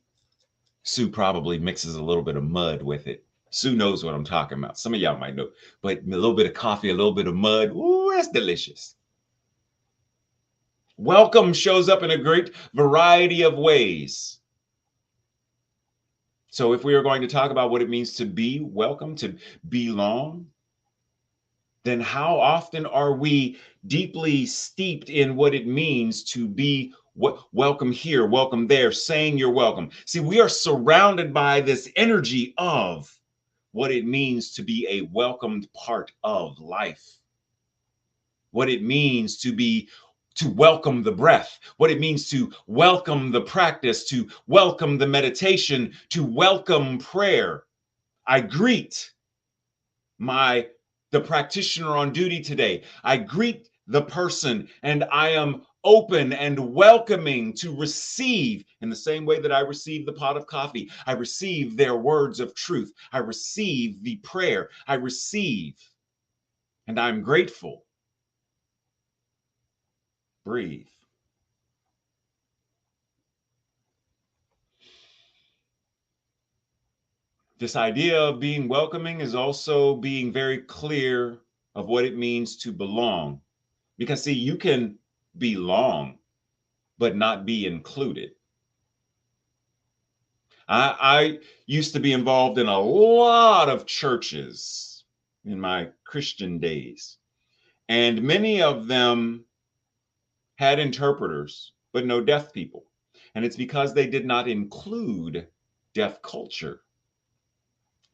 E: probably mixes a little bit of mud with it. Sue knows what I'm talking about. Some of y'all might know, but a little bit of coffee, a little bit of mud. Ooh, that's delicious. Welcome shows up in a great variety of ways. So if we are going to talk about what it means to be welcome, to belong, then how often are we deeply steeped in what it means to be welcome here, welcome there, saying you're welcome? See, we are surrounded by this energy of what it means to be a welcomed part of life, what it means to welcome the breath, what it means to welcome the practice, to welcome the meditation, to welcome prayer. I greet the practitioner on duty today. I greet the person, and I am open and welcoming to receive in the same way that I receive the pot of coffee. I receive their words of truth. I receive the prayer. I receive, and I'm grateful. Breathe. This idea of being welcoming is also being very clear of what it means to belong. Because see, you can belong, but not be included. I used to be involved in a lot of churches in my Christian days, and many of them had interpreters, but no deaf people. And it's because they did not include deaf culture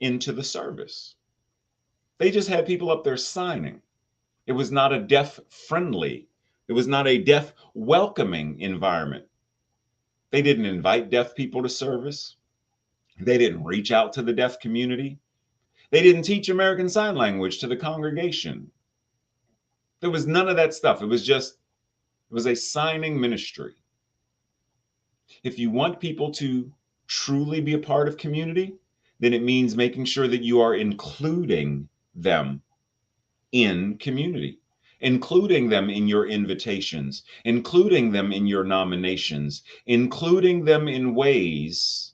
E: into the service. They just had people up there signing. It was not a deaf friendly, it was not a deaf welcoming environment. They didn't invite deaf people to service. They didn't reach out to the deaf community. They didn't teach American Sign Language to the congregation. There was none of that stuff. It was a signing ministry. If you want people to truly be a part of community, then it means making sure that you are including them in community, including them in your invitations, including them in your nominations, including them in ways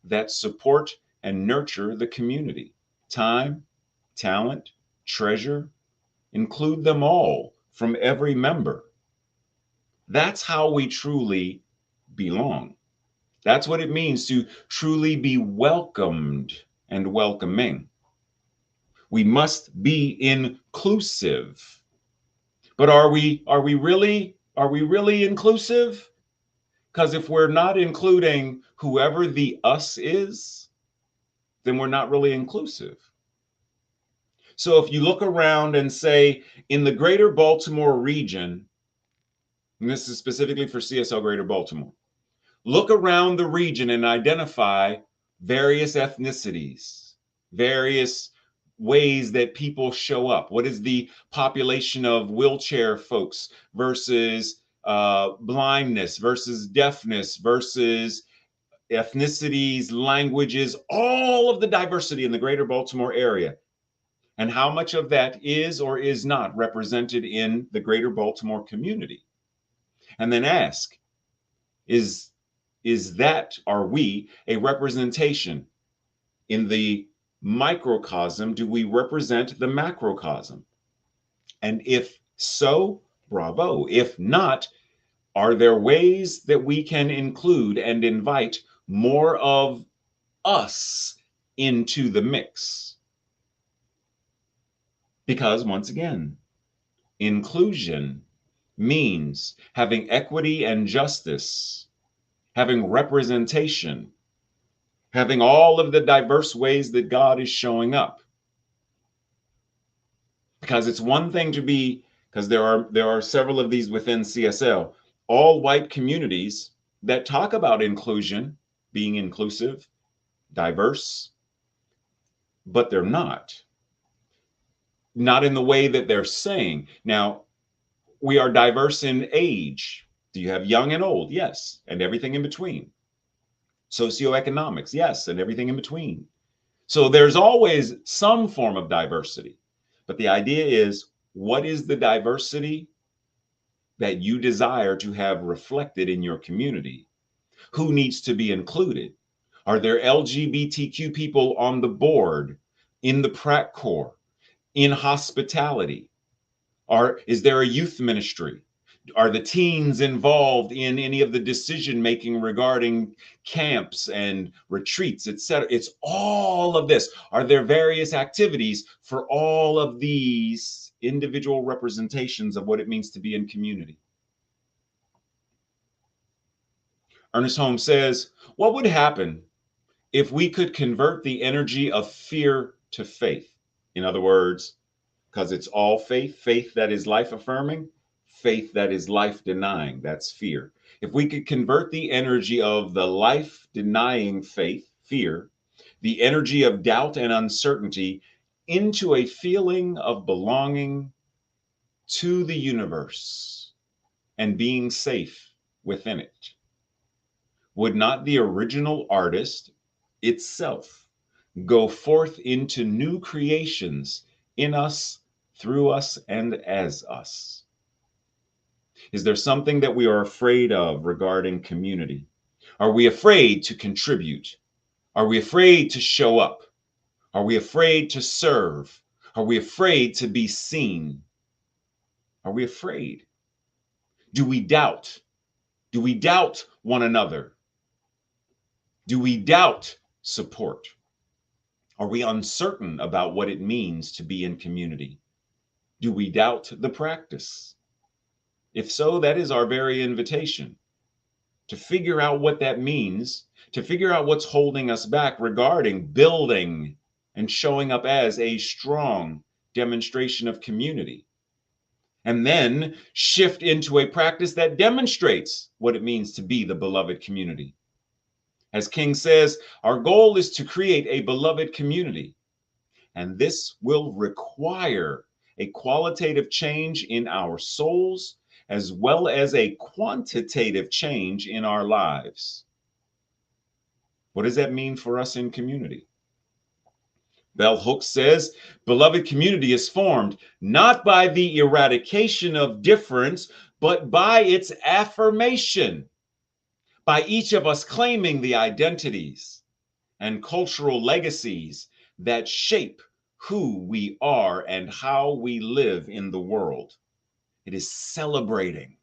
E: that support and nurture the community. Time, talent, treasure, include them all from every member. That's how we truly belong. That's what it means to truly be welcomed and welcoming. We must be inclusive. But are we really inclusive? Because if we're not including whoever the us is, then we're not really inclusive. So if you look around and say, in the greater Baltimore region, and this is specifically for CSL Greater Baltimore, look around the region and identify various ethnicities, various ways that people show up. What is the population of wheelchair folks versus blindness versus deafness versus ethnicities, languages, all of the diversity in the greater Baltimore area, and how much of that is or is not represented in the greater Baltimore community. And then ask, are we a representation in the microcosm? Do we represent the macrocosm? And if so, bravo. If not, are there ways that we can include and invite more of us into the mix? Because once again, inclusion means having equity and justice, having representation, having all of the diverse ways that God is showing up. Because it's one thing to be, because there are several of these within CSL, all white communities that talk about inclusion, being inclusive, diverse, but they're not in the way that they're saying. Now, we are diverse in age. Do you have young and old? Yes, and everything in between. socioeconomics, yes, and everything in between. So there's always some form of diversity. But the idea is, what is the diversity that you desire to have reflected in your community? Who needs to be included? Are there LGBTQ people on the board, in the prac corps, in hospitality? Is there a youth ministry? Are the teens involved in any of the decision making regarding camps and retreats, etc.? It's all of this. Are there various activities for all of these individual representations of what it means to be in community? Ernest Holmes says, what would happen if we could convert the energy of fear to faith? In other words, because it's all faith, faith that is life affirming, faith that is life denying, that's fear. If we could convert the energy of the life denying faith, fear, the energy of doubt and uncertainty into a feeling of belonging to the universe and being safe within it, would not the original artist itself go forth into new creations in us, through us, and as us? Is there something that we are afraid of regarding community? Are we afraid to contribute? Are we afraid to show up? Are we afraid to serve? Are we afraid to be seen? Are we afraid? Do we doubt? Do we doubt one another? Do we doubt support? Are we uncertain about what it means to be in community? Do we doubt the practice? If so, that is our very invitation to figure out what that means, to figure out what's holding us back regarding building and showing up as a strong demonstration of community. And then shift into a practice that demonstrates what it means to be the beloved community. As King says, our goal is to create a beloved community. And this will require a qualitative change in our souls, as well as a quantitative change in our lives. What does that mean for us in community? Bell Hooks says, beloved community is formed not by the eradication of difference, but by its affirmation, by each of us claiming the identities and cultural legacies that shape who we are and how we live in the world. It is celebrating.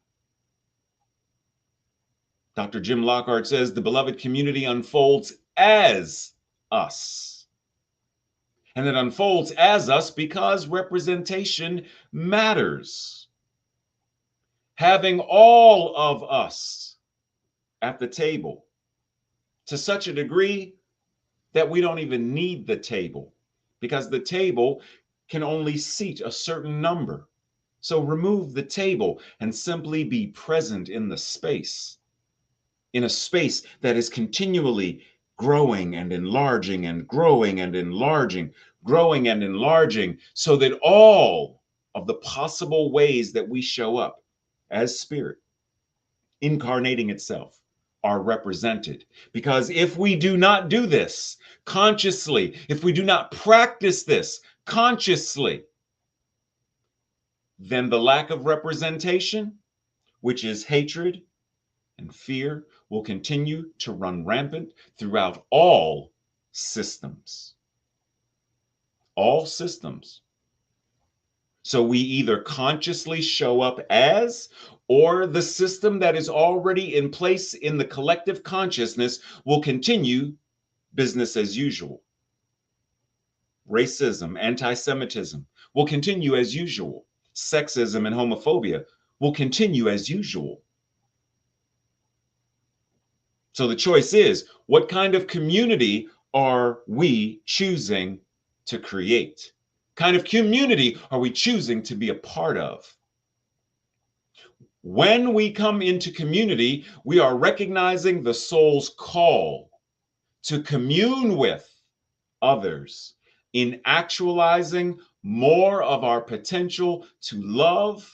E: Dr. Jim Lockhart says the beloved community unfolds as us. And it unfolds as us because representation matters. Having all of us at the table to such a degree that we don't even need the table, because the table can only seat a certain number. So remove the table and simply be present in the space, in a space that is continually growing and enlarging and growing and enlarging, growing and enlarging, so that all of the possible ways that we show up as spirit, incarnating itself, are represented. Because if we do not do this consciously, if we do not practice this consciously, then the lack of representation, which is hatred and fear, will continue to run rampant throughout all systems. All systems. So we either consciously show up as, or the system that is already in place in the collective consciousness will continue business as usual. Racism, anti-Semitism will continue as usual. Sexism and homophobia will continue as usual. So the choice is, what kind of community are we choosing to create? Kind of community are we choosing to be a part of? When we come into community, we are recognizing the soul's call to commune with others in actualizing more of our potential to love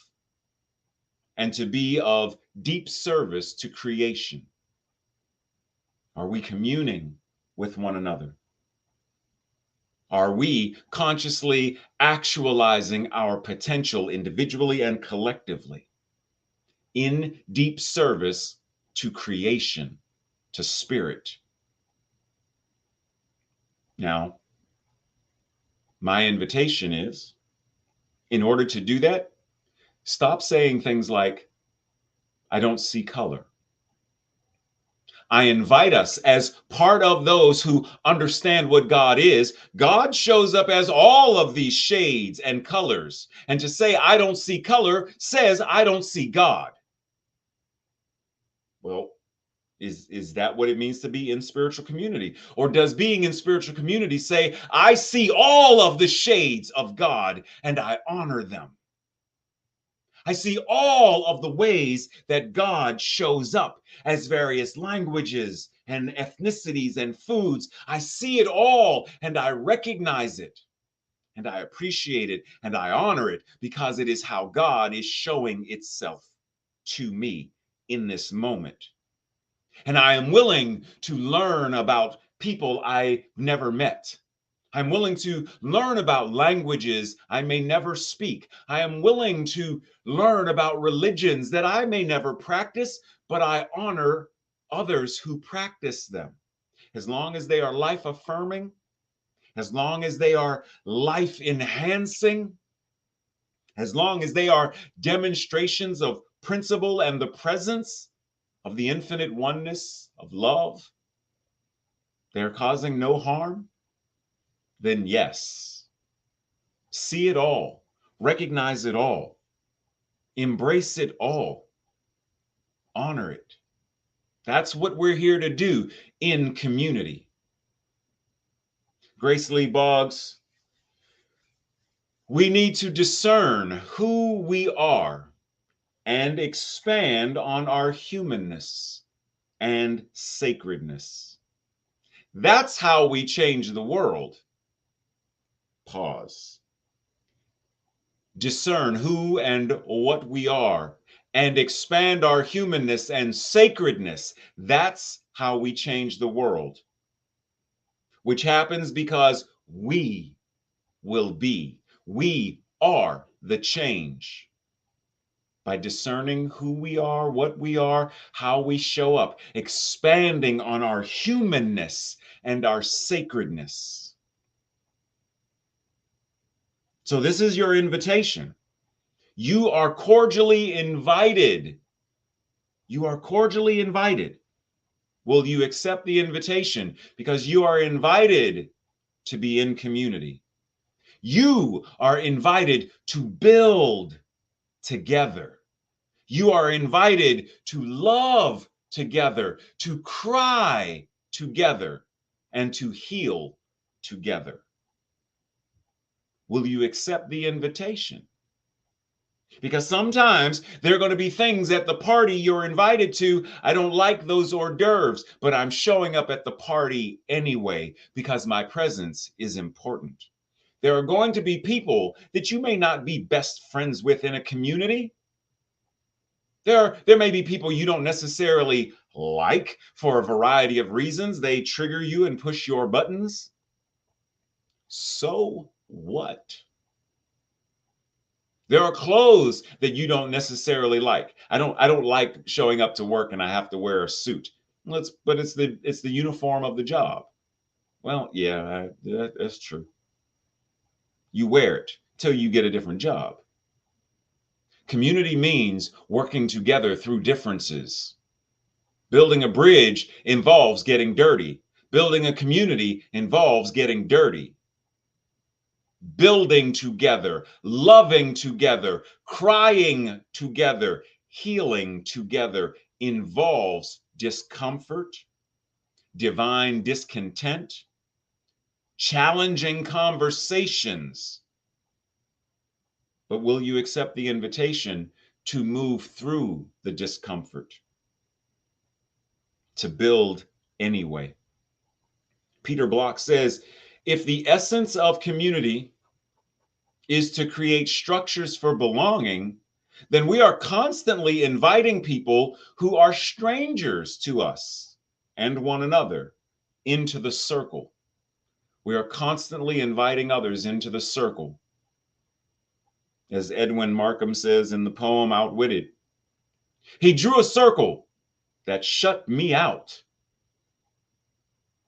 E: and to be of deep service to creation. Are we communing with one another? Are we consciously actualizing our potential individually and collectively in deep service to creation, to spirit? Now, my invitation is, in order to do that, stop saying things like, I don't see color. I invite us as part of those who understand what God is. God shows up as all of these shades and colors. And to say, I don't see color, says, I don't see God. Well, is that what it means to be in spiritual community? Or does being in spiritual community say, I see all of the shades of God and I honor them? I see all of the ways that God shows up as various languages and ethnicities and foods. I see it all and I recognize it and I appreciate it and I honor it because it is how God is showing itself to me in this moment. And I am willing to learn about people I never met. I'm willing to learn about languages I may never speak. I am willing to learn about religions that I may never practice, but I honor others who practice them. As long as they are life affirming, as long as they are life enhancing, as long as they are demonstrations of principle and the presence of the infinite oneness of love, they're causing no harm, then yes, see it all, recognize it all, embrace it all, honor it. That's what we're here to do in community. Grace Lee Boggs, we need to discern who we are and expand on our humanness and sacredness. That's how we change the world. Pause. Discern who and what we are and expand our humanness and sacredness. That's how we change the world, which happens because we are the change. By discerning who we are, what we are, how we show up, expanding on our humanness and our sacredness. So this is your invitation. You are cordially invited. You are cordially invited. Will you accept the invitation? Because you are invited to be in community. You are invited to build together. You are invited to love together, to cry together, and to heal together. Will you accept the invitation? Because sometimes there are going to be things at the party you're invited to. I don't like those hors d'oeuvres, but I'm showing up at the party anyway because my presence is important. There are going to be people that you may not be best friends with in a community. There may be people you don't necessarily like for a variety of reasons. They trigger you and push your buttons. So what? There are clothes that you don't necessarily like. I don't like showing up to work and I have to wear a suit. But it's the uniform of the job. Well, yeah, that's true. You wear it till you get a different job. Community means working together through differences. Building a bridge involves getting dirty. Building a community involves getting dirty. Building together, loving together, crying together, healing together involves discomfort, divine discontent, challenging conversations. But will you accept the invitation to move through the discomfort, to build anyway? Peter Block says, if the essence of community is to create structures for belonging, then we are constantly inviting people who are strangers to us and one another into the circle. We are constantly inviting others into the circle. As Edwin Markham says in the poem Outwitted, he drew a circle that shut me out.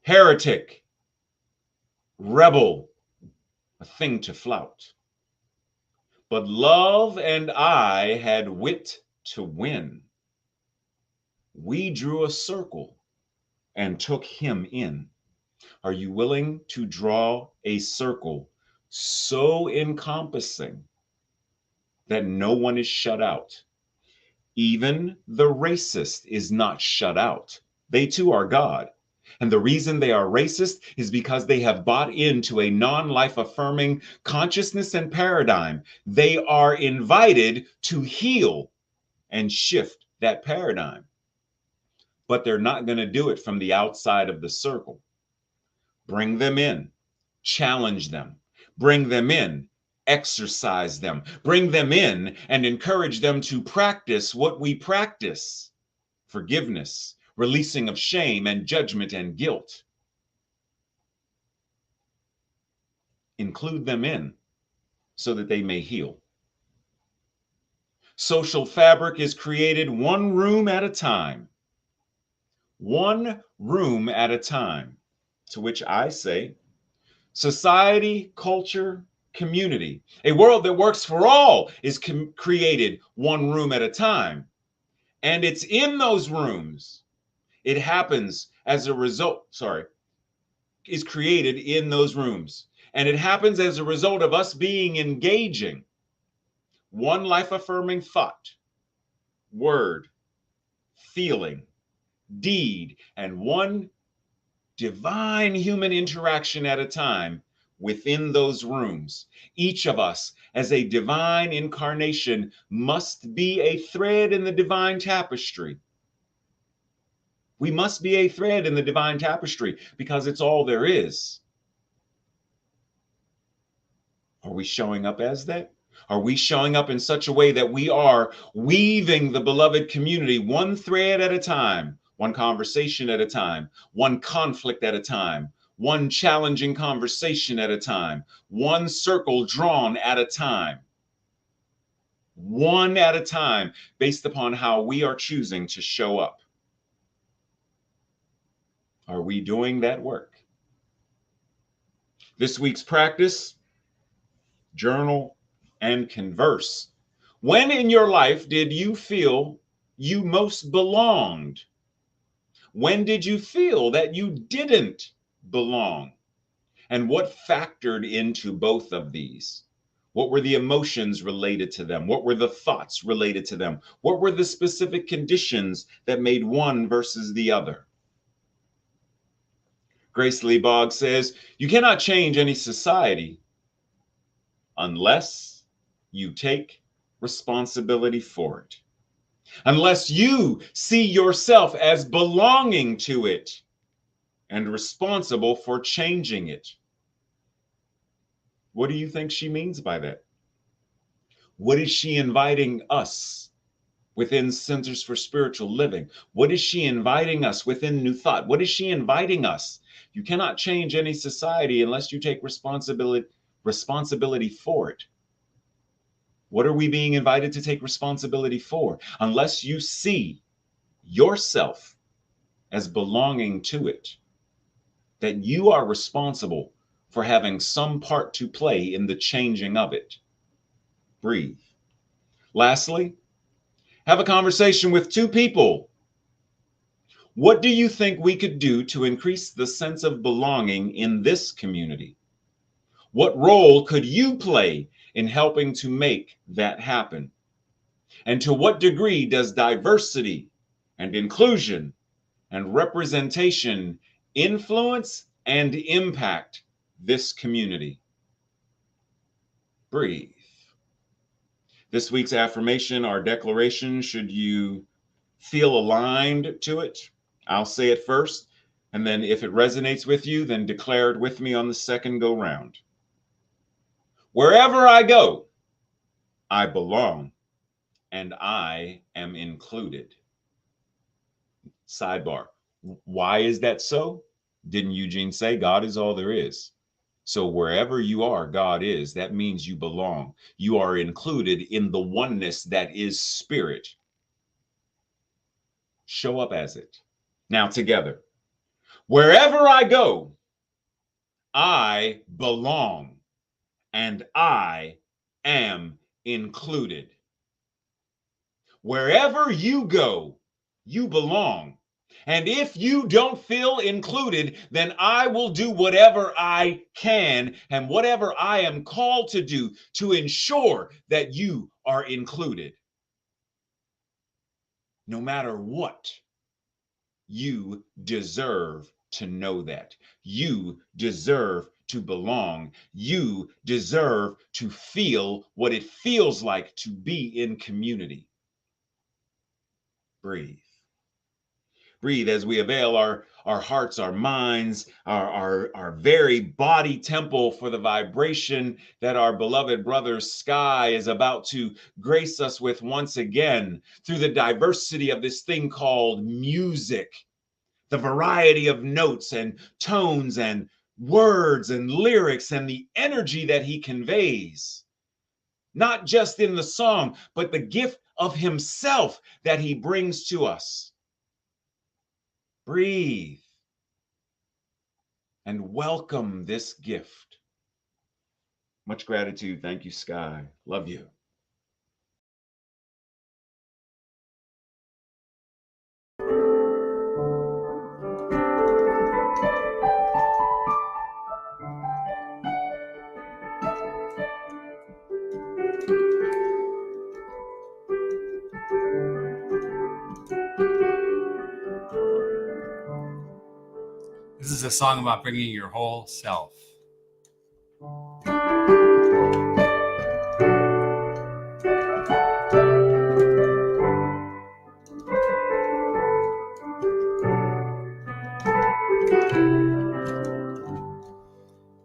E: Heretic, rebel, a thing to flout. But love and I had wit to win. We drew a circle and took him in. Are you willing to draw a circle so encompassing that no one is shut out? Even the racist is not shut out. They too are God. And the reason they are racist is because they have bought into a non-life affirming consciousness and paradigm. They are invited to heal and shift that paradigm. But they're not going to do it from the outside of the circle. Bring them in, challenge them, bring them in, exercise them, bring them in and encourage them to practice what we practice: forgiveness, releasing of shame and judgment and guilt. Include them in so that they may heal. Social fabric is created one room at a time. One room at a time. To which I say, society, culture, community, a world that works for all is created one room at a time. And it's in those rooms. It happens as a result, is created in those rooms. And it happens as a result of us being engaging one life-affirming thought, word, feeling, deed, and one divine human interaction at a time within those rooms. Each of us, as a divine incarnation, must be a thread in the divine tapestry. We must be a thread in the divine tapestry because it's all there is. Are we showing up as that? Are we showing up in such a way that we are weaving the beloved community one thread at a time, one conversation at a time, one conflict at a time, one challenging conversation at a time, one circle drawn at a time, one at a time, based upon how we are choosing to show up? Are we doing that work? This week's practice: journal and converse. When in your life did you feel you most belonged? When did you feel that you didn't belong? And what factored into both of these? What were the emotions related to them? What were the thoughts related to them? What were the specific conditions that made one versus the other? Grace Lee Boggs says, you cannot change any society unless you take responsibility for it. Unless you see yourself as belonging to it and responsible for changing it. What do you think she means by that? What is she inviting us within Centers for Spiritual Living? What is she inviting us within New Thought? What is she inviting us? You cannot change any society unless you take responsibility for it. What are we being invited to take responsibility for? Unless you see yourself as belonging to it, that you are responsible for having some part to play in the changing of it. Breathe. Lastly, have a conversation with two people. What do you think we could do to increase the sense of belonging in this community? What role could you play in helping to make that happen? And to what degree does diversity and inclusion and representation influence and impact this community? Breathe. This week's affirmation, our declaration, should you feel aligned to it, I'll say it first, and then if it resonates with you, then declare it with me on the second go round. Wherever I go, I belong, and I am included. Sidebar. Why is that so? Didn't Eugene say God is all there is? So wherever you are, God is. That means you belong. You are included in the oneness that is spirit. Show up as it. Now together. Wherever I go, I belong and I am included. Wherever you go, you belong. And if you don't feel included, then I will do whatever I can and whatever I am called to do to ensure that you are included. No matter what, you deserve to know that. You deserve to belong. You deserve to feel what it feels like to be in community. Breathe. Breathe as we avail our hearts, our minds, our very body temple for the vibration that our beloved brother Sky is about to grace us with once again through the diversity of this thing called music, the variety of notes and tones and words and lyrics and the energy that he conveys, not just in the song, but the gift of himself that he brings to us. Breathe and welcome this gift. Much gratitude. Thank you, Sky. Love you.
B: This is a song about bringing your whole self.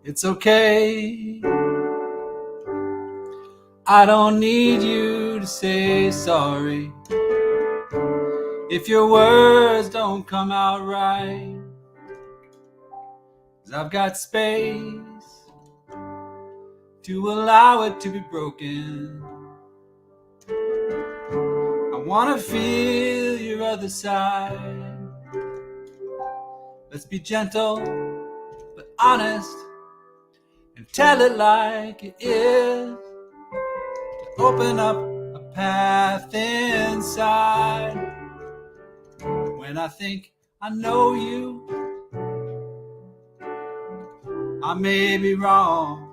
B: It's okay. I don't need you to say sorry if your words don't come out right. 'Cause I've got space to allow it to be broken. I wanna feel your other side. Let's be gentle but honest and tell it like it is. To open up a path inside. When I think I know you, I may be wrong.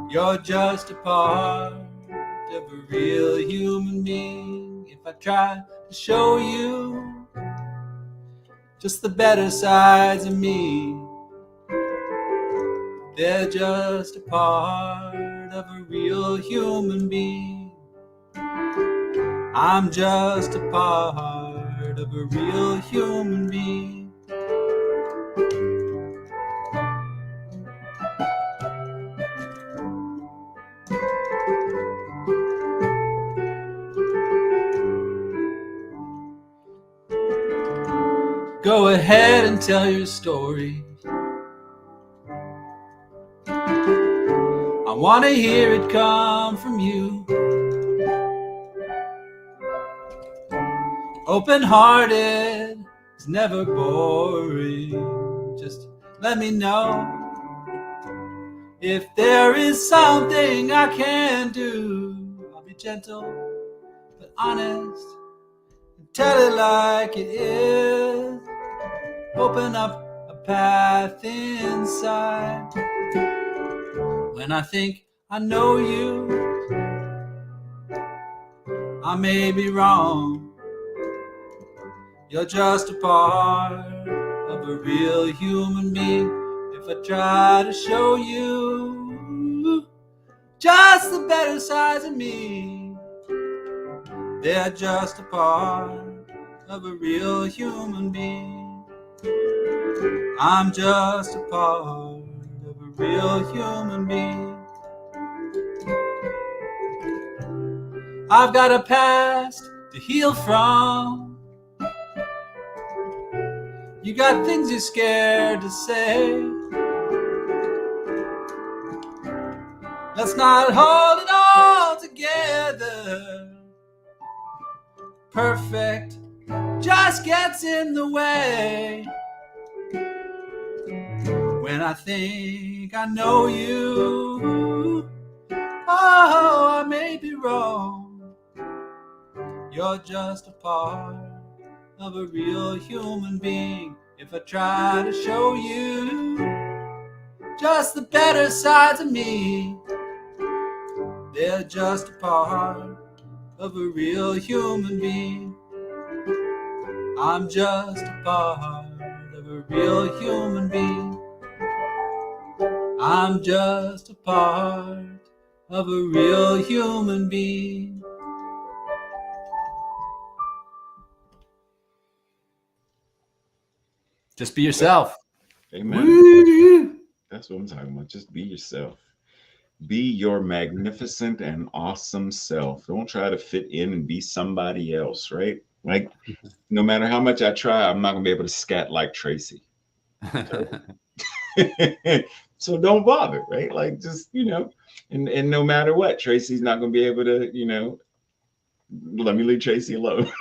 B: You're just a part of a real human being. If I try to show you just the better sides of me, they're just a part of a real human being. I'm just a part of a real human being. Go ahead and tell your story. I want to hear it come from you. Open-hearted is never boring. Just let me know if there is something I can do. I'll be gentle but honest and tell it like it is. Open up a path inside. When I think I know you, I may be wrong. You're just a part of a real human being. If I try to show you just the better sides of me, they're just a part of a real human being. I'm just a part of a real human being. I've got a past to heal from. You got things you're scared to say. Let's not hold it all together. Perfect just gets in the way. When I think I know you, oh, I may be wrong. You're just a part of a real human being. If I try to show you just the better sides of me, they're just a part of a real human being. I'm just a part of a real human being. I'm just a part of a real human being. Just be yourself.
E: Amen.
B: Woo!
E: That's what I'm talking about. Just be yourself. Be your magnificent and awesome self. Don't try to fit in and be somebody else, right? Like, no matter how much I try, I'm not going to be able to scat like Tracy. So don't bother, right? Like, just, and no matter what, Tracy's not going to be able to, let me leave Tracy alone.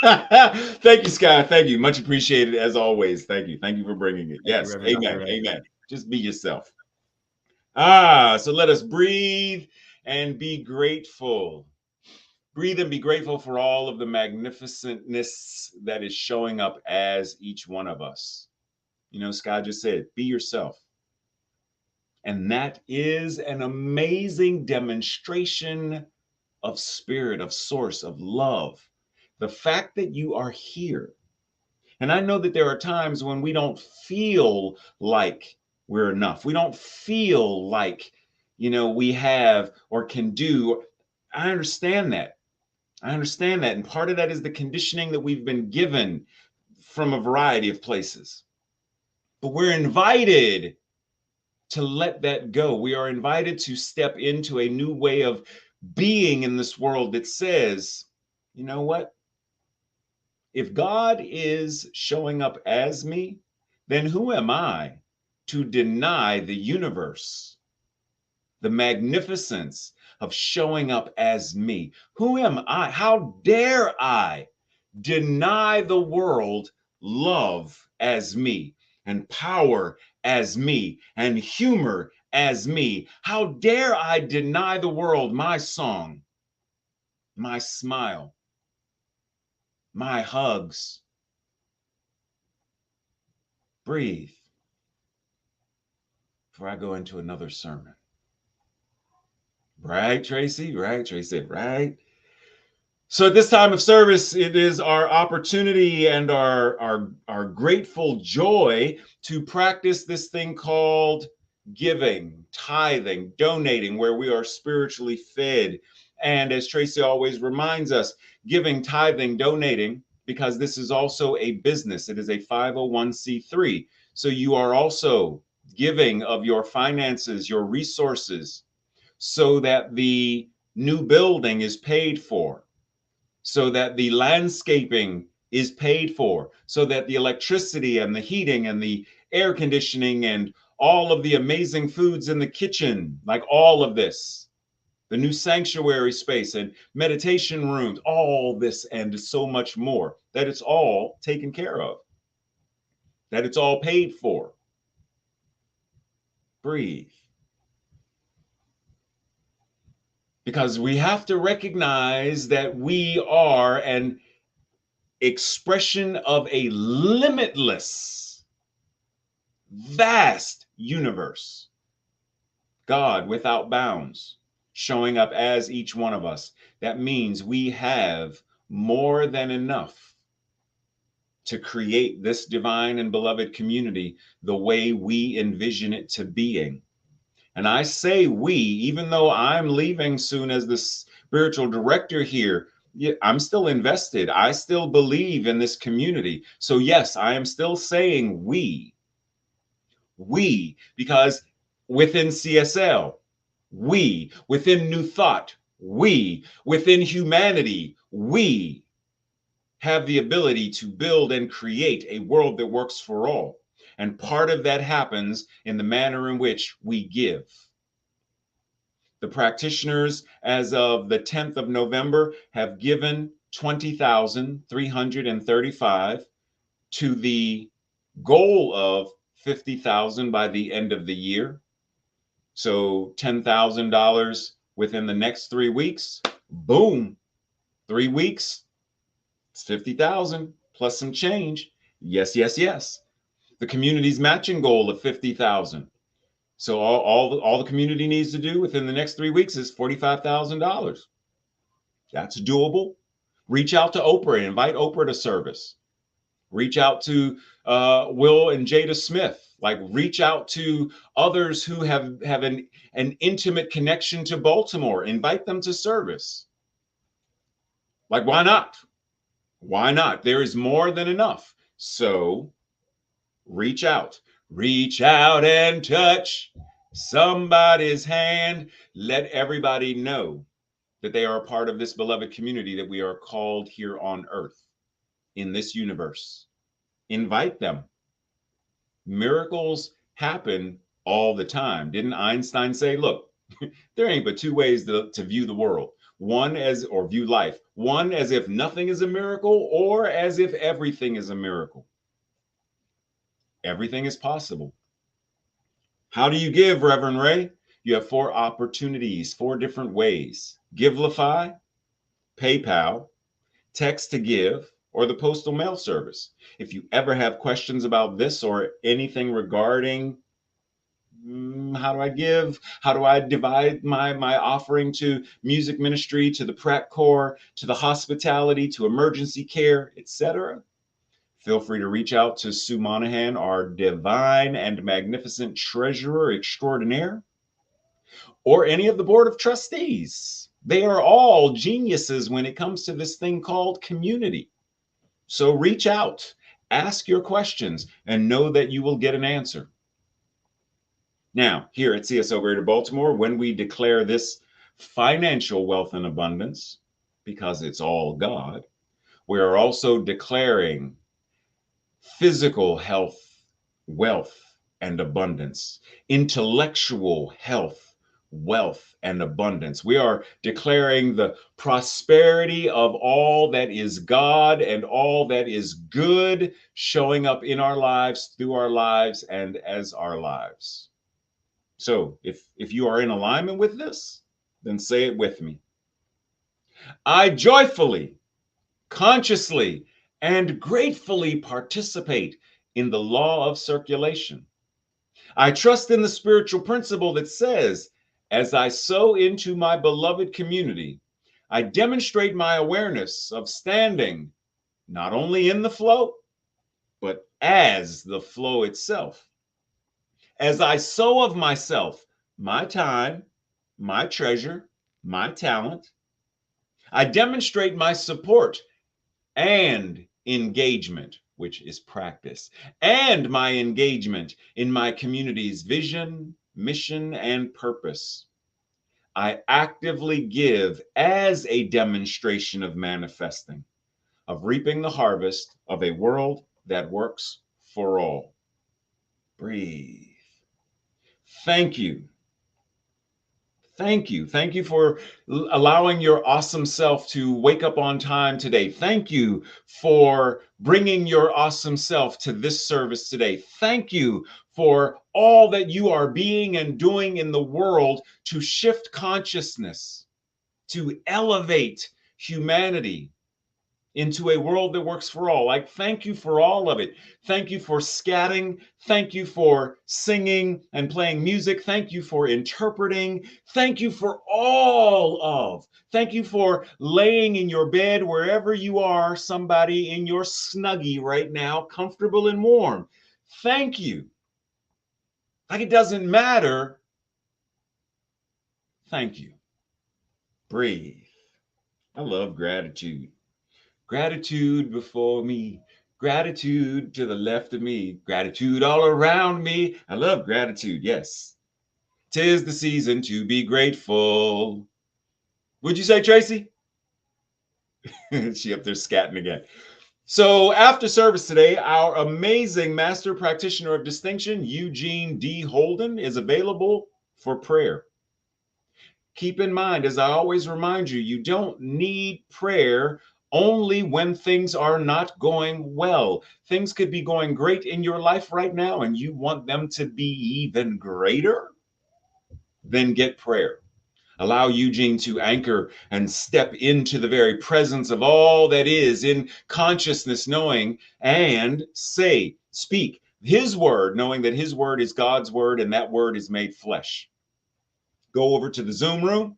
E: Thank you, Scott. Thank you. Much appreciated as always. Thank you. Thank you for bringing it. Yes. Amen. Amen. Just be yourself. So let us breathe and be grateful. Breathe and be grateful for all of the magnificentness that is showing up as each one of us. Scott just said, be yourself. And that is an amazing demonstration of spirit, of source, of love. The fact that you are here. And I know that there are times when we don't feel like we're enough. We don't feel like, we have or can do. I understand that. And part of that is the conditioning that we've been given from a variety of places. But we're invited to let that go. We are invited to step into a new way of being in this world that says, you know what? If God is showing up as me, then who am I to deny the universe the magnificence of showing up as me? Who am I? How dare I deny the world love as me, and power as me, and humor as me? How dare I deny the world my song, my smile, my hugs? Breathe before I go into another sermon. Right, Tracy? Right, Tracy, right? So at this time of service, it is our opportunity and our grateful joy to practice this thing called giving, tithing, donating, where we are spiritually fed. And as Tracy always reminds us, giving, tithing, donating, because this is also a business. It is a 501c3. So you are also giving of your finances, your resources, so that the new building is paid for, so that the landscaping is paid for, so that the electricity and the heating and the air conditioning and all of the amazing foods in the kitchen, like all of this, the new sanctuary space and meditation rooms, all this and so much more, that it's all taken care of, that it's all paid for. Breathe. Because we have to recognize that we are an expression of a limitless, vast universe. God without bounds, showing up as each one of us. That means we have more than enough to create this divine and beloved community the way we envision it to being. And I say we, even though I'm leaving soon as the spiritual director here, I'm still invested. I still believe in this community. So yes, I am still saying we, because within CSL, we, within New Thought, we, within humanity, we, have the ability to build and create a world that works for all. And part of that happens in the manner in which we give. The practitioners, as of the 10th of November, have given 20,335 to the goal of 50,000 by the end of the year. So $10,000 within the next 3 weeks. Boom. 3 weeks. It's 50,000 plus some change. Yes, yes, yes. The community's matching goal of 50,000. So all the community needs to do within the next 3 weeks is $45,000. That's doable. Reach out to Oprah, invite Oprah to service. Reach out to Will and Jada Smith. Like, reach out to others who have an intimate connection to Baltimore. Invite them to service. Like, why not? Why not? There is more than enough. So reach out. Reach out and touch somebody's hand. Let everybody know that they are a part of this beloved community that we are called here on earth, in this universe. Invite them. Miracles happen all the time. Didn't Einstein say, look, there ain't but two ways to view the world. One as, or view life. One as if nothing is a miracle, or as if everything is a miracle. Everything is possible. How do you give, Reverend Ray? You have 4 opportunities, 4 different ways. Givelify, PayPal, text to give, or the postal mail service. If you ever have questions about this or anything regarding how do I give, how do I divide my offering to music ministry, to the Pratt Corps, to the hospitality, to emergency care, etc., feel free to reach out to Sue Monahan, our divine and magnificent treasurer extraordinaire, or any of the board of trustees. They are all geniuses when it comes to this thing called community. So reach out, ask your questions, and know that you will get an answer. Now, here at CSO Greater Baltimore, when we declare this financial wealth and abundance, because it's all God, we are also declaring physical health, wealth, and abundance, intellectual health, wealth, and abundance. We are declaring the prosperity of all that is God and all that is good showing up in our lives, through our lives, and as our lives. So if you are in alignment with this, then say it with me. I joyfully, consciously, and gratefully participate in the law of circulation. I trust in the spiritual principle that says, as I sow into my beloved community, I demonstrate my awareness of standing not only in the flow, but as the flow itself. As I sow of myself, my time, my treasure, my talent, I demonstrate my support and engagement, which is practice, and my engagement in my community's vision, mission, and purpose. I actively give as a demonstration of manifesting, of reaping the harvest of a world that works for all. Breathe. Thank you. Thank you. Thank you for allowing your awesome self to wake up on time today. Thank you for bringing your awesome self to this service today. Thank you for all that you are being and doing in the world to shift consciousness, to elevate humanity into a world that works for all. Like, thank you for all of it. Thank you for scatting. Thank you for singing and playing music. Thank you for interpreting. Thank you for all of. Thank you for laying in your bed, wherever you are, somebody in your snuggie right now, comfortable and warm. Thank you. Like, it doesn't matter. Thank you. Breathe. I love gratitude. Gratitude before me, gratitude to the left of me, gratitude all around me. I love gratitude, yes. 'Tis the season to be grateful. Would you say, Tracy? She up there scatting again. So after service today, our amazing master practitioner of distinction, Eugene D. Holden, is available for prayer. Keep in mind, as I always remind you, you don't need prayer only when things are not going well. Things could be going great in your life right now, and you want them to be even greater. Then get prayer. Allow Eugene to anchor and step into the very presence of all that is in consciousness, knowing and speak his word, knowing that his word is God's word and that word is made flesh. Go over to the Zoom room,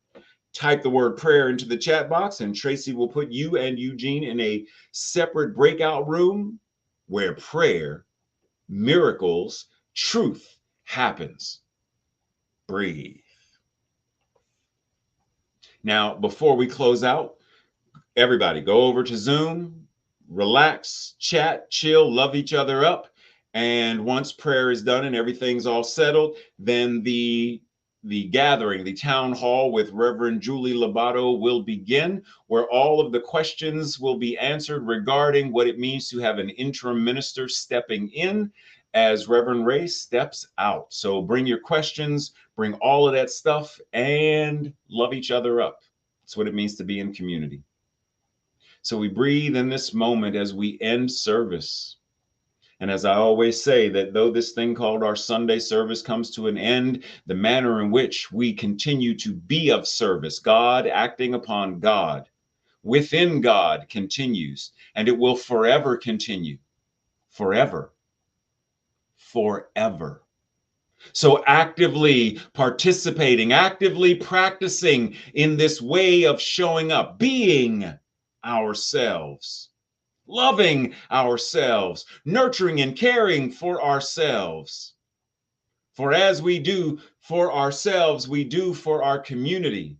E: type the word prayer into the chat box, and Tracy will put you and Eugene in a separate breakout room where prayer, miracles, truth happens. Breathe. Now, before we close out, everybody go over to Zoom, relax, chat, chill, love each other up. And once prayer is done and everything's all settled, then the gathering, the town hall with Reverend Julie Lobato will begin, where all of the questions will be answered regarding what it means to have an interim minister stepping in as Reverend Ray steps out. So bring your questions, bring all of that stuff, and love each other up. That's what it means to be in community. So we breathe in this moment as we end service. And as I always say, that though this thing called our Sunday service comes to an end, the manner in which we continue to be of service, God acting upon God, within God, continues, and it will forever continue. Forever. Forever. So actively participating, actively practicing in this way of showing up, being ourselves, loving ourselves, nurturing and caring for ourselves. For as we do for ourselves, we do for our community.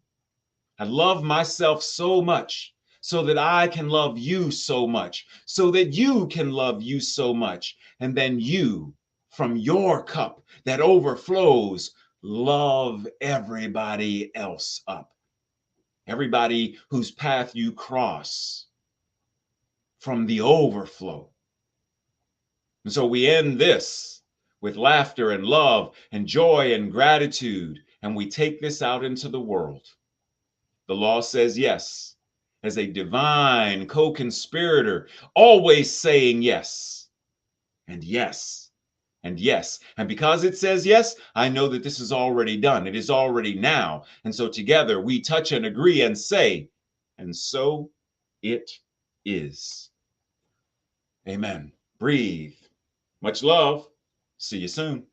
E: I love myself so much so that I can love you so much, so that you can love you so much. And then you, from your cup that overflows, love everybody else up. Everybody whose path you cross from the overflow. And so we end this with laughter and love and joy and gratitude, and we take this out into the world. The law says yes, as a divine co-conspirator, always saying yes, and yes, and yes. And because it says yes, I know that this is already done. It is already now. And so together we touch and agree and say, and so it is. Amen. Breathe. Much love. See you soon.